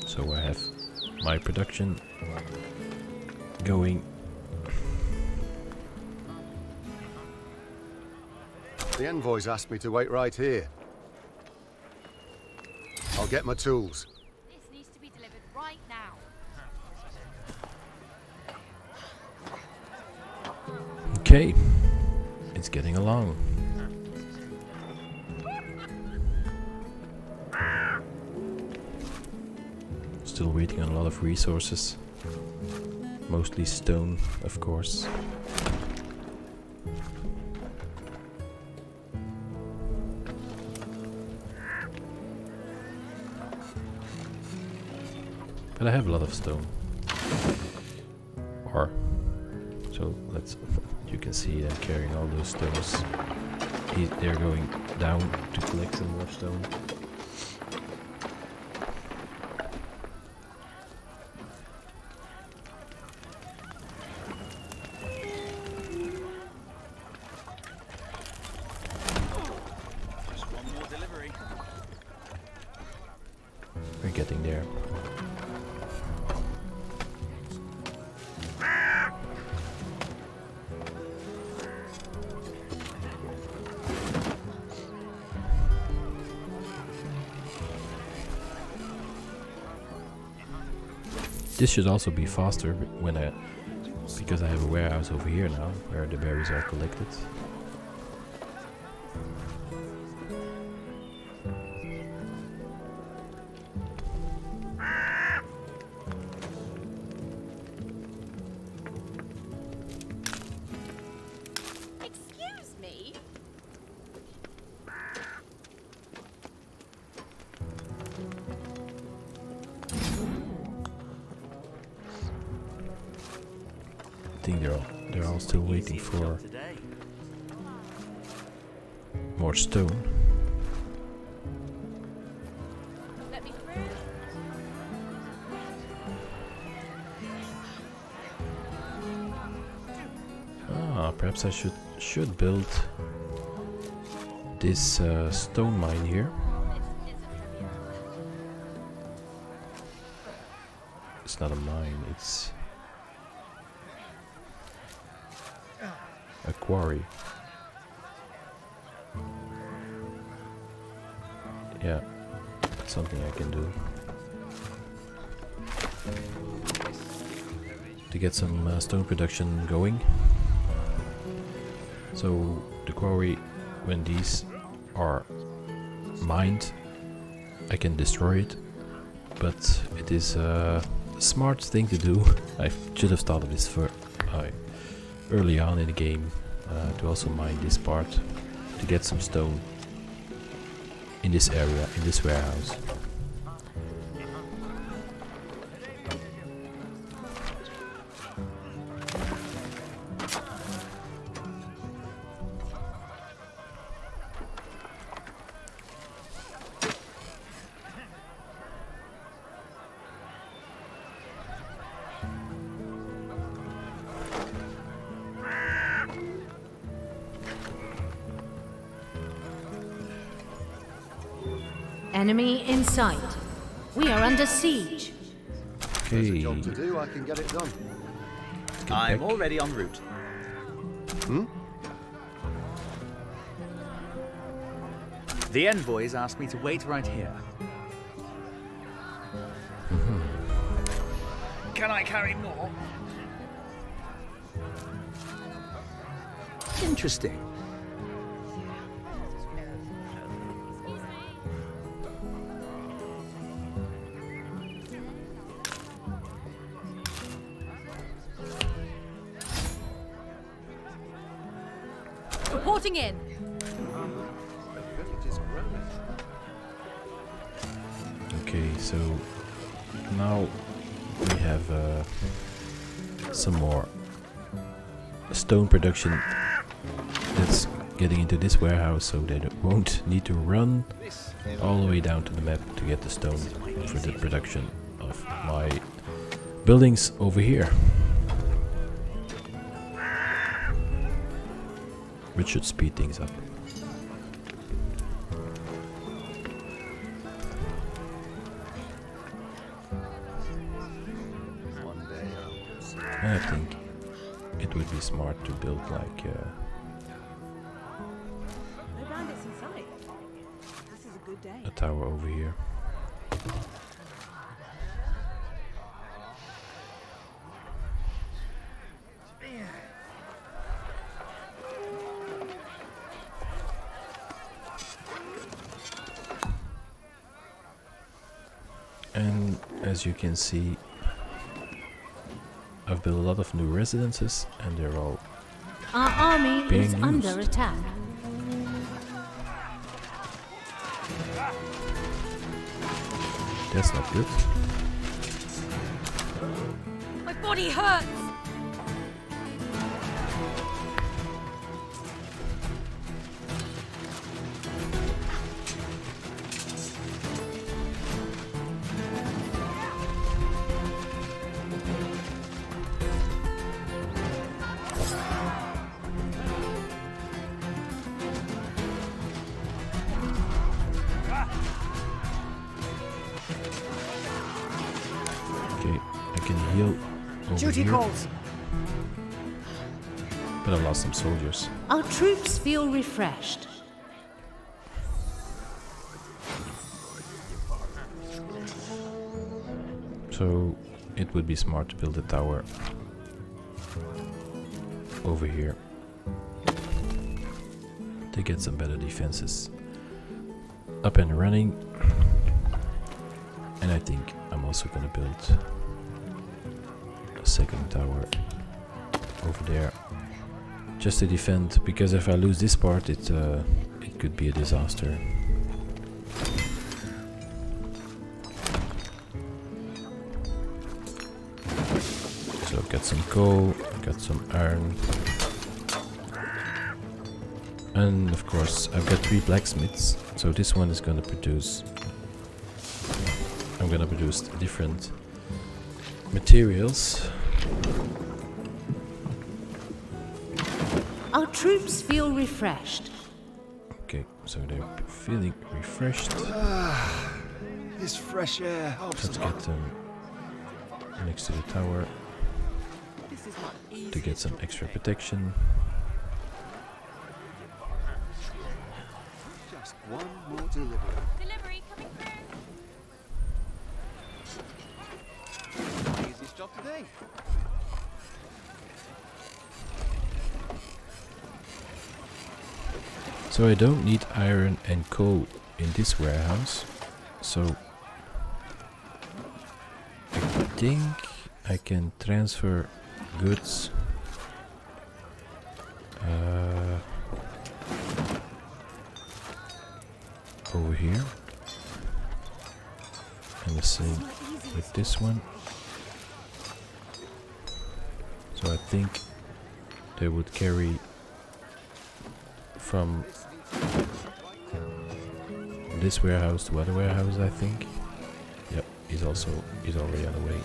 So I have my production going. The envoys asked me to wait right here. I'll get my tools. This needs to be delivered right now. Okay, it's getting along. Still waiting on a lot of resources. Mostly stone, of course. But I have a lot of stone. So let's. You can see them carrying all those stones. They're going down to collect some more stone. Just one more delivery. We're getting there. This should also be faster because I have a warehouse over here now where the berries are collected. Excuse me? I think they're all still waiting for more stone. Let me through. Perhaps I should build this stone mine here. It's not a mine, it's a quarry. Yeah, that's something I can do. To get some stone production going. So the quarry, when these are mined, I can destroy it. But it is a smart thing to do. I should have thought of this early on in the game, to also mine this part to get some stone in this area, in this warehouse. Enemy in sight. We are under siege. There's a Okay, job to do, I can get it done. get I'm back. already en route. The envoys asked me to wait right here. Can I carry more? Interesting. Reporting in. Okay, so now we have some more stone production that's getting into this warehouse, so they won't need to run all the way down to the map to get the stone for the production of my buildings over here. Which should speed things up. And I think it would be smart to build like No bandits in sight. This is a good day. a tower over here. And as you can see, I've built a lot of new residences and they're all Our army being is used. under attack. That's not good. My body hurts. Okay, I can heal over Duty here, calls. but I lost some soldiers. Our troops feel refreshed. So it would be smart to build a tower over here to get some better defenses up and running. And I think I'm also gonna build a second tower over there just to defend, because if I lose this part it could be a disaster. So I've got some coal, got some iron, and of course I've got 3 blacksmiths, so this one is gonna produce, I'm gonna produce different materials. Our troops feel refreshed. Okay, so they're feeling refreshed. This fresh air helps Let's a lot. get them next to the tower This is not easy. to get some extra protection. Just one more delivery. Delivery coming through. Easiest job today. So I don't need iron and coal in this warehouse, so I think I can transfer goods over here, and the same with this one. So I think they would carry from this warehouse to other warehouse, I think. Yep, he's already on the way.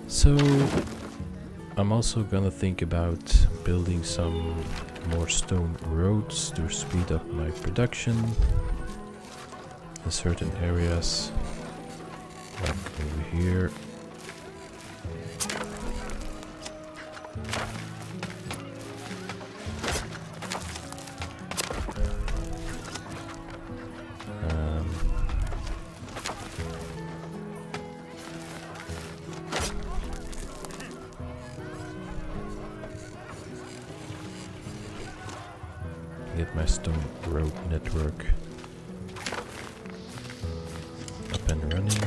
So I'm also gonna think about building some more stone roads to speed up my production in certain areas, like over here. Get my stone road network up and running.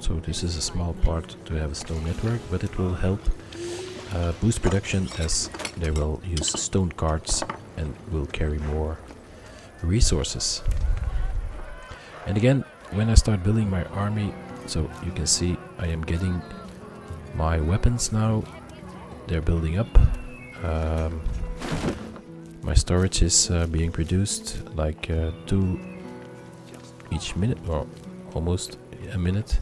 So this is a small part to have a stone network, but it will help boost production as they will use stone carts and will carry more resources. And again, when I start building my army, so you can see I am getting my weapons now, they're building up. My storage is being produced like 2 each minute, or almost a minute.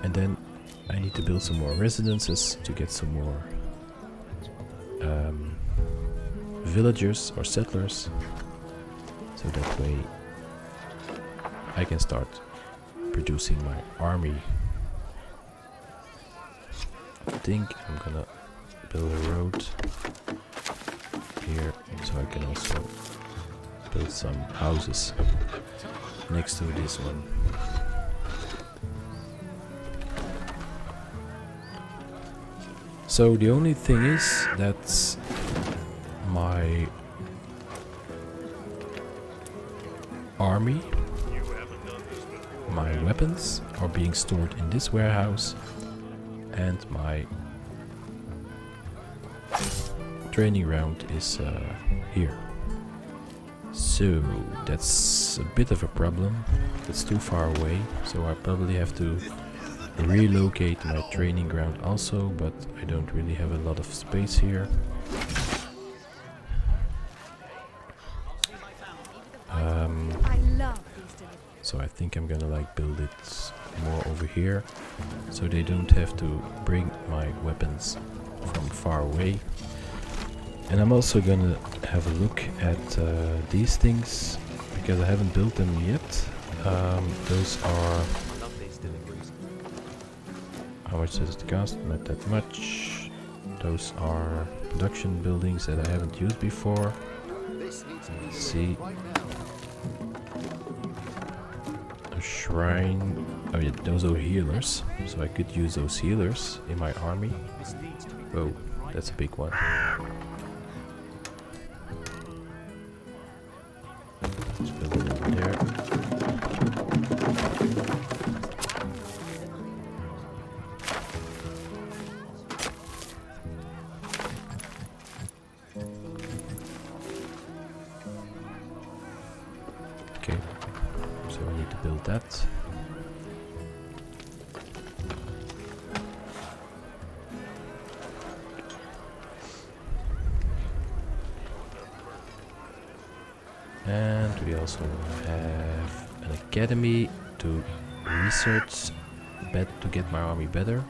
And then I need to build some more residences to get some more villagers or settlers, so that way I can start producing my army. I think I'm gonna build a road here, so I can also build some houses next to this one. So the only thing is that my army, my weapons are being stored in this warehouse, and my training ground is here. So that's a bit of a problem. It's too far away, so I probably have to relocate my training ground also, but I don't really have a lot of space here. I love these deliveries. So I think I'm gonna like build it more over here, so they don't have to bring my weapons from far away. And I'm also gonna have a look at these things, because I haven't built them yet. Those are... How much does it cost? Not that much. Those are production buildings that I haven't used before. Let's see. A shrine. Oh yeah, those are healers. So I could use those healers in my army. Whoa, that's a big one. Just build it over there. Okay, so I need to build that. And we also have an academy to research to get my army better.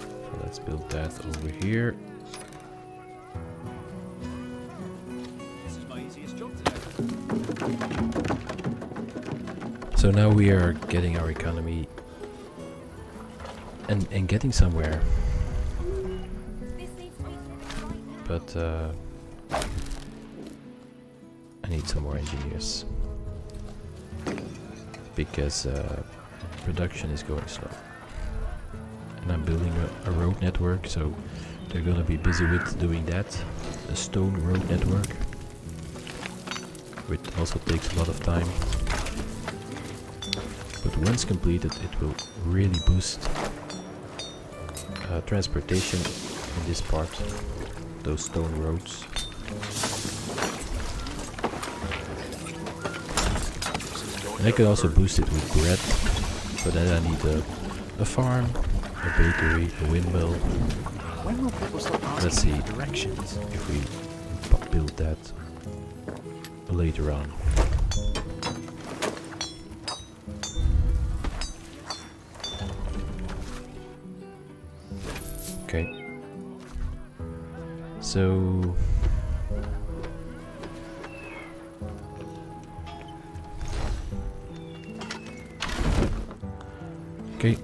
So let's build that over here. This is my easiest job today. So now we are getting our economy and getting somewhere. This needs to be delivered right now. But I need some more engineers, because production is going slow. And I'm building a road network, so they're gonna be busy with doing that. A stone road network, which also takes a lot of time. But once completed, it will really boost transportation in this part, those stone roads. And I could also boost it with bread, but then I need a farm, a bakery, a windmill. When will people stop Let's asking see for directions? if we build that later on. Okay. So okay,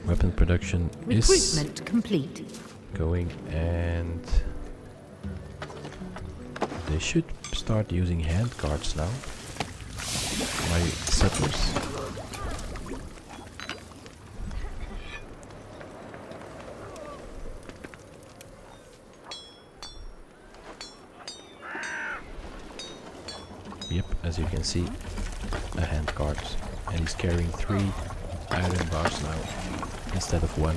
weapon production is Recruitment complete. going, and they should start using hand cards now, my settlers. Yep, as you can see, a hand card, and he's carrying 3 iron bars now instead of 1,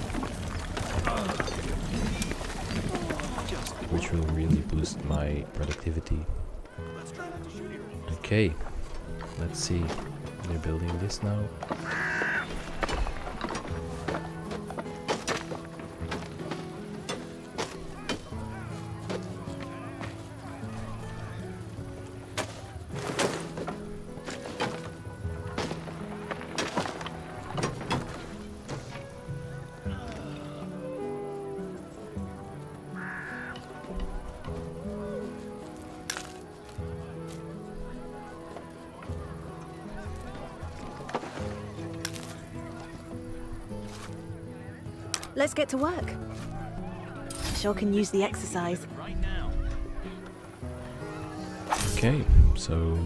which will really boost my productivity. Okay, let's see, we're building this now. let's get to work. Sure can use the exercise. Right now. Okay, so...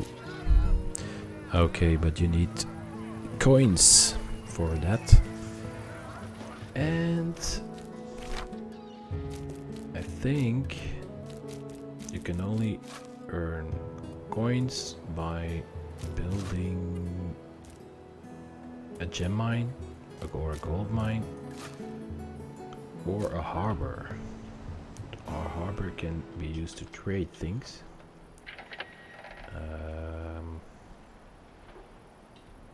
Okay, but you need coins for that. And... I think... you can only earn coins by building a gem mine or a gold mine or a harbor. Our harbor can be used to trade things.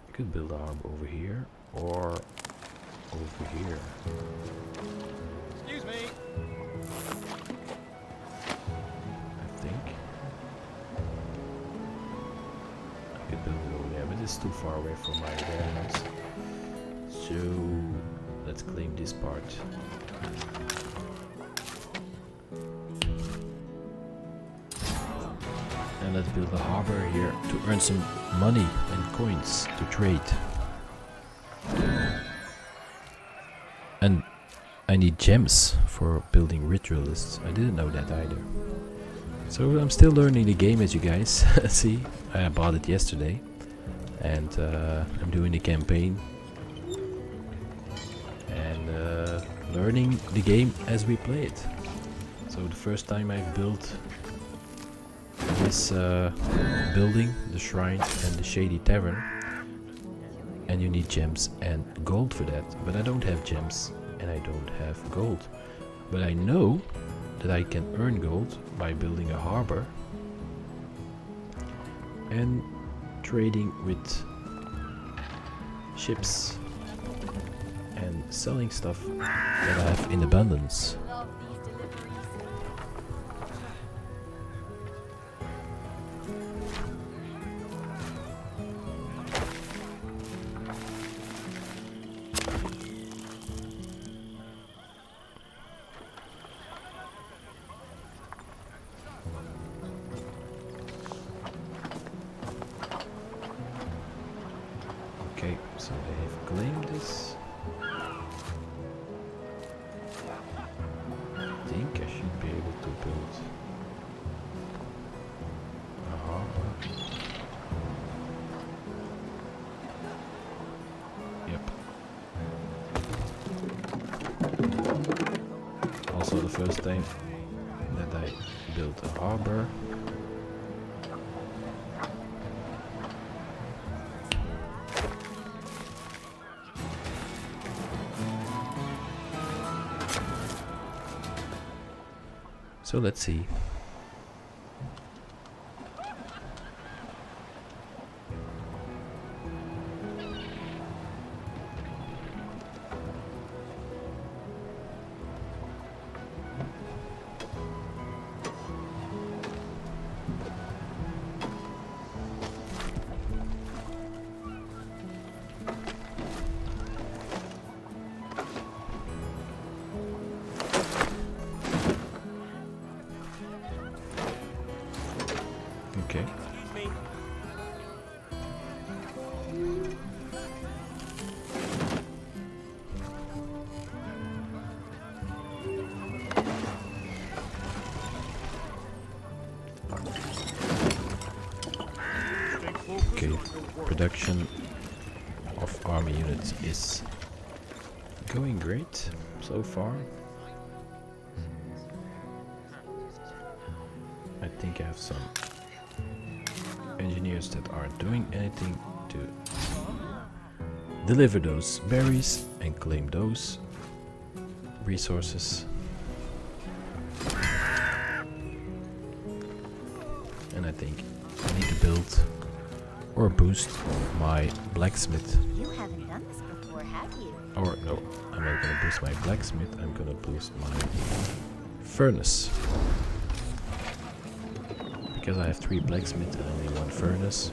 You could build a harbor over here or over here. Excuse me. I think I could build it over there, but it's too far away from my warehouse. So let's claim this part. And let's build a harbor here to earn some money and coins to trade. And I need gems for building ritualists. I didn't know that either. So I'm still learning the game, as you guys see. I bought it yesterday. And I'm doing the campaign. And learning the game as we play it. So the first time I've built this building, the shrine and the shady tavern, and you need gems and gold for that, but I don't have gems and I don't have gold, but I know that I can earn gold by building a harbor and trading with ships and selling stuff that I have in abundance. Love these deliveries. Okay, so they have claimed this. I think I should be able to build a harbor. Yep. Also the first time that I built a harbor. So let's see. Okay. Okay, production of army units is going great so far. I think I have some engineers that aren't doing anything to deliver those berries and claim those resources. And I think I need to build or boost my blacksmith. You haven't done this before, have you? Or no, I'm not gonna boost my blacksmith, I'm gonna boost my furnace. Because I have 3 blacksmiths and only 1 furnace.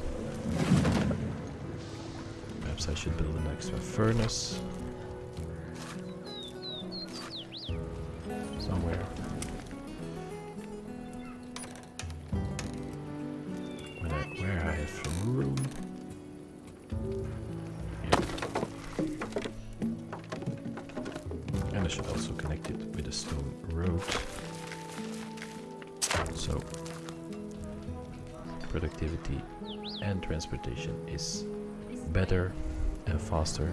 Perhaps I should build an extra furnace. Somewhere. Where I have some room. Yep. And And I should also connect it with a stone road. So productivity and transportation is better and faster.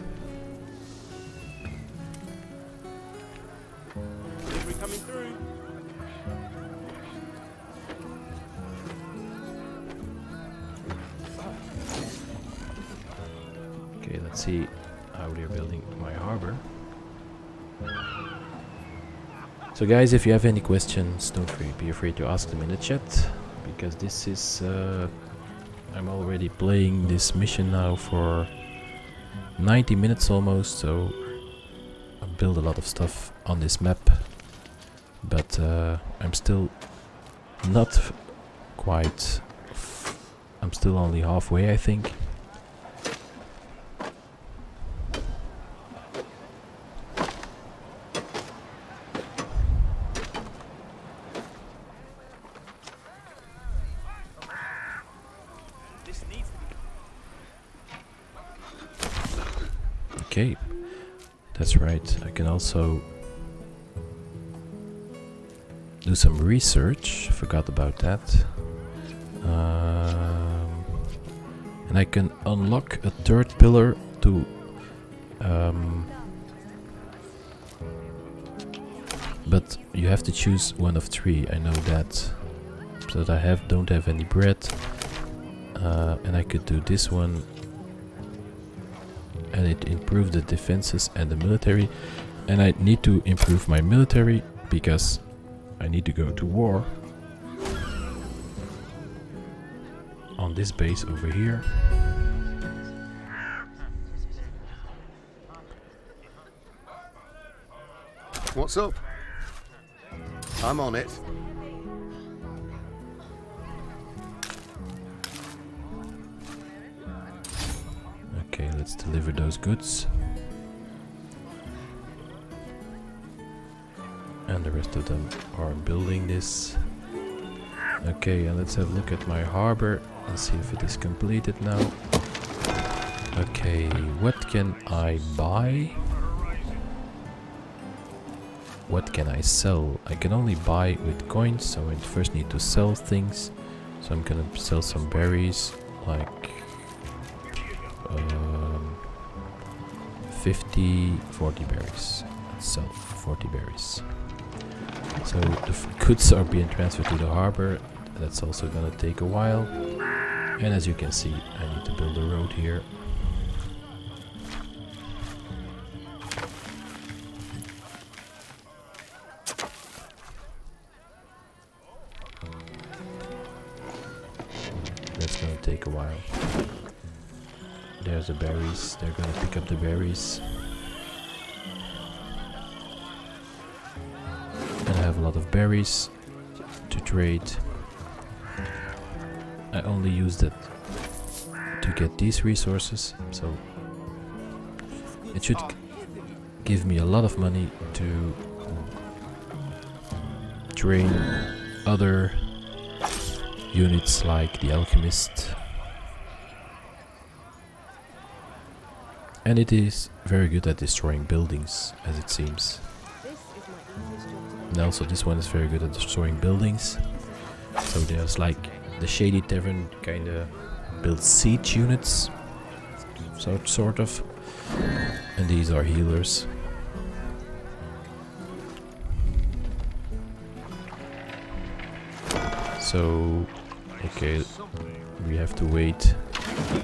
Delivery coming through. Okay, let's see how they're building my harbor. So guys, if you have any questions, don't be afraid to ask them in the chat, because this is I'm already playing this mission now for 90 minutes almost, so I built a lot of stuff on this map, but I'm still not quite, I'm still only halfway, I think. Okay, that's right. I can also do some research. Forgot about that. And I can unlock a third pillar to but you have to choose one of three. I know that. So that I don't have any bread. And I could do this one. And it improved the defenses and the military, and I need to improve my military because I need to go to war on this base over here. What's up? I'm on it. Okay, let's deliver those goods. And the rest of them are building this. Okay, and let's have a look at my harbor and see if it is completed now. Okay, what can I buy? What can I sell? I can only buy with coins, so I first need to sell things. So I'm gonna sell some berries, like 40 berries. Let's sell 40 berries. So the goods are being transferred to the harbor. That's also gonna take a while. And as you can see, I need to build a road here. That's gonna take a while. There's the berries. They're gonna pick up the berries. And I have a lot of berries to trade. I only use that to get these resources, so it should give me a lot of money to train other units like the alchemist. And it is very good at destroying buildings, as it seems. And also this one is very good at destroying buildings. So there's like the Shady Tavern kinda builds siege units, so sort of. And these are healers. So, okay, we have to wait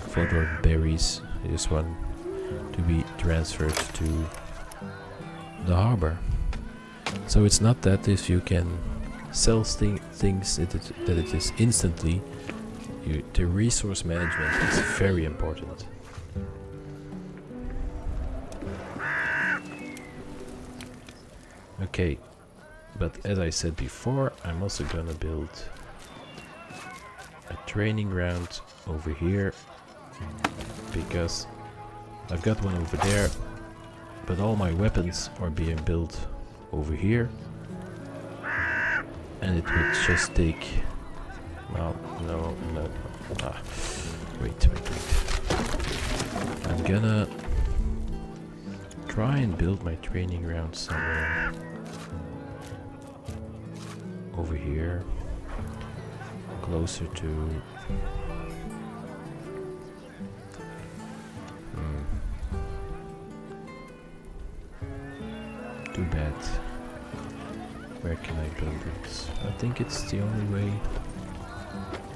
for the berries, this one, to be transferred to the harbor. So it's not that if you can sell things that it is instantly. The resource management is very important. Okay, but as I said before, I'm also gonna build a training ground over here, because I've got one over there, but all my weapons are being built over here, and it would just take, well, no, wait, I'm gonna try and build my training ground somewhere over here, closer to too bad. Where can I build it? I think it's the only way.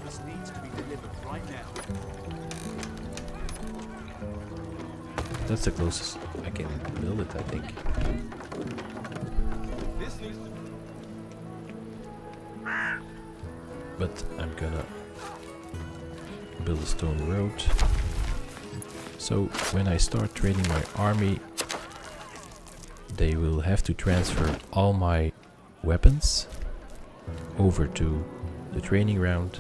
This needs to be delivered right now. That's the closest I can build it, I think. This needs to But I'm gonna build a stone road. So when I start training my army, they will have to transfer all my weapons over to the training ground,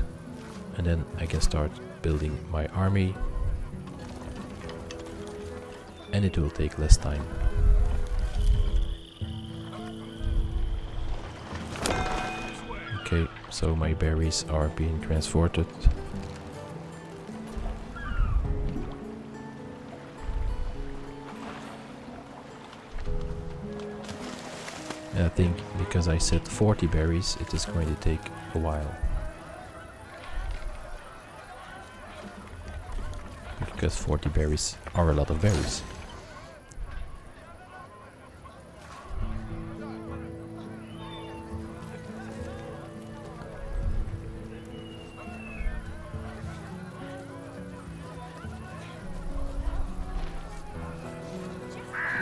and then I can start building my army, and it will take less time. Okay, so my berries are being transported. And I think because I said 40 berries, it is going to take a while. Because 40 berries are a lot of berries.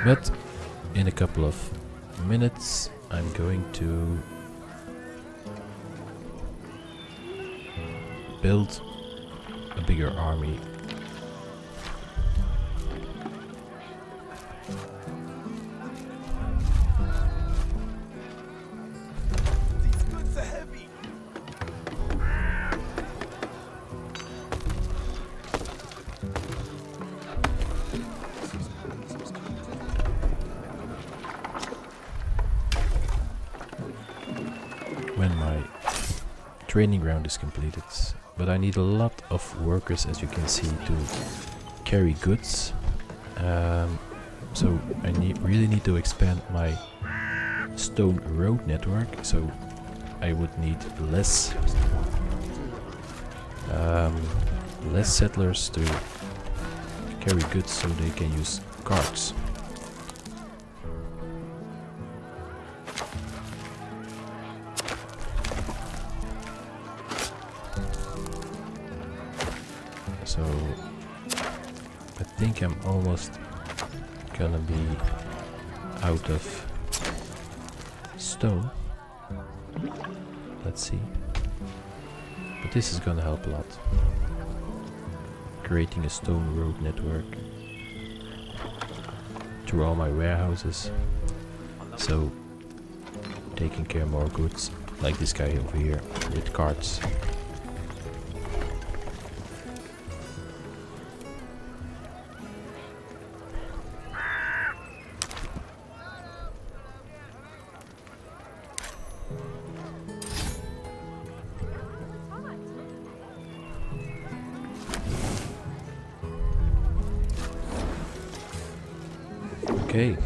But in a couple of minutes I'm going to build a bigger army. These goods are heavy. When my training ground is completed, but I need a lot of workers, as you can see, to carry goods. So I really need to expand my stone road network, so I would need less settlers to carry goods, so they can use carts. So I think I'm almost gonna be out of stone. Let's see. But this is gonna help a lot. Creating a stone road network through all my warehouses. So taking care of more goods, like this guy over here with carts. Okay,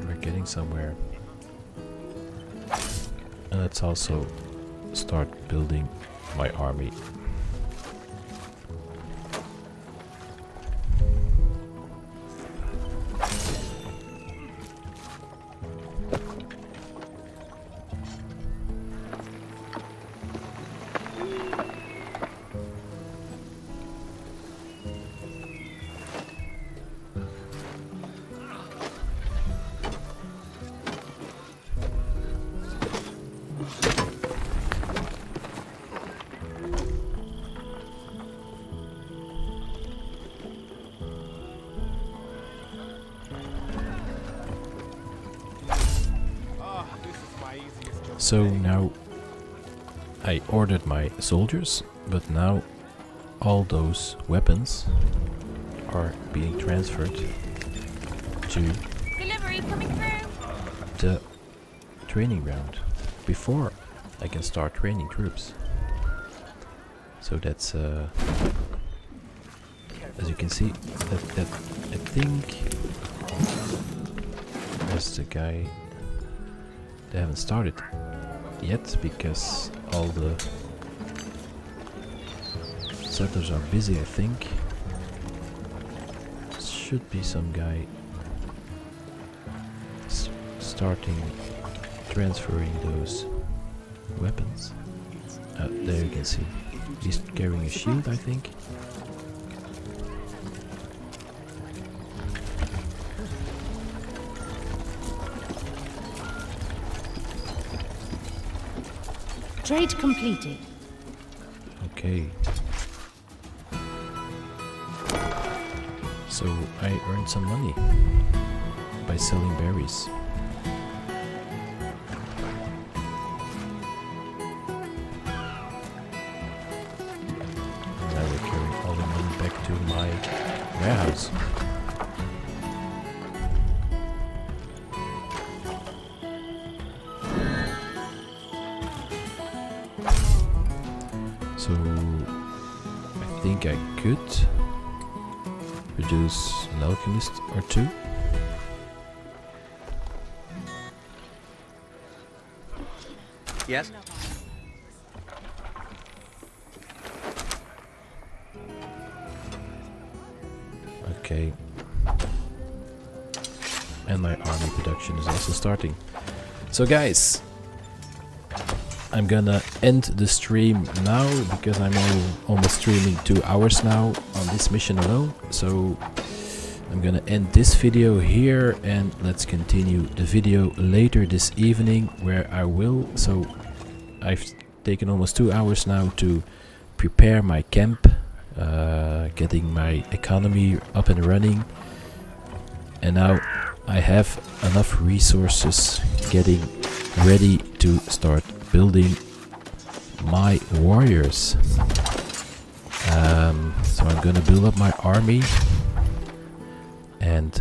we're getting somewhere. And let's also start building my army. So now I ordered my soldiers, but now all those weapons are being transferred to Delivery coming through. the training ground before I can start training troops. So that's as you can see, that I think There's the guy. They haven't started yet because all the settlers are busy, I think. Should be some guy starting transferring those weapons. There you can see. He's carrying a shield, I think. Trade completed. Okay. So I earned some money by selling berries. And now we're carrying all the money back to my warehouse. So I think I could produce an alchemist or two. Yes? Okay. And my army production is also starting. So guys, I'm gonna end the stream now because I'm almost streaming 2 hours now on this mission alone. So I'm gonna end this video here and let's continue the video later this evening where I will. So I've taken almost 2 hours now to prepare my camp, getting my economy up and running, and now I have enough resources getting ready to start building my warriors. So I'm gonna build up my army and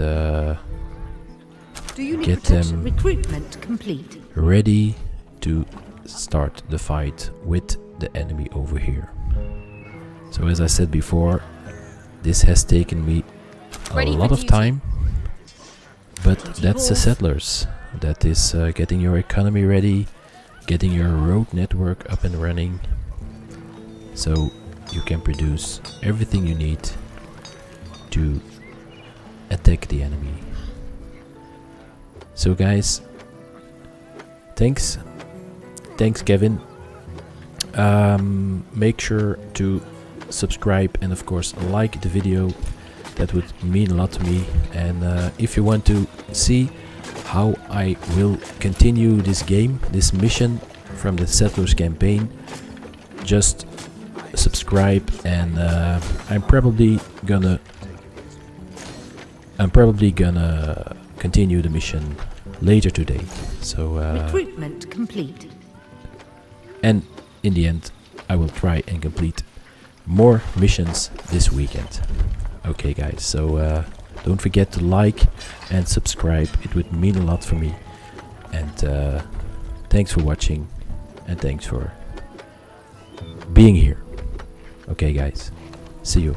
get them recruitment complete. ready to start the fight with the enemy over here. So as I said before, this has taken me a lot of time, but that's the settlers. That is getting your economy ready, getting your road network up and running, so you can produce everything you need to attack the enemy. So guys, thanks Kevin. Make sure to subscribe and of course like the video. That would mean a lot to me. And if you want to see how I will continue this game, this mission from the Settlers campaign, just subscribe, and I'm probably gonna continue the mission later today. So Recruitment complete. and in the end I will try and complete more missions this weekend. Okay guys, so don't forget to like and subscribe, it would mean a lot for me. And thanks for watching, and thanks for being here. Okay guys, see you.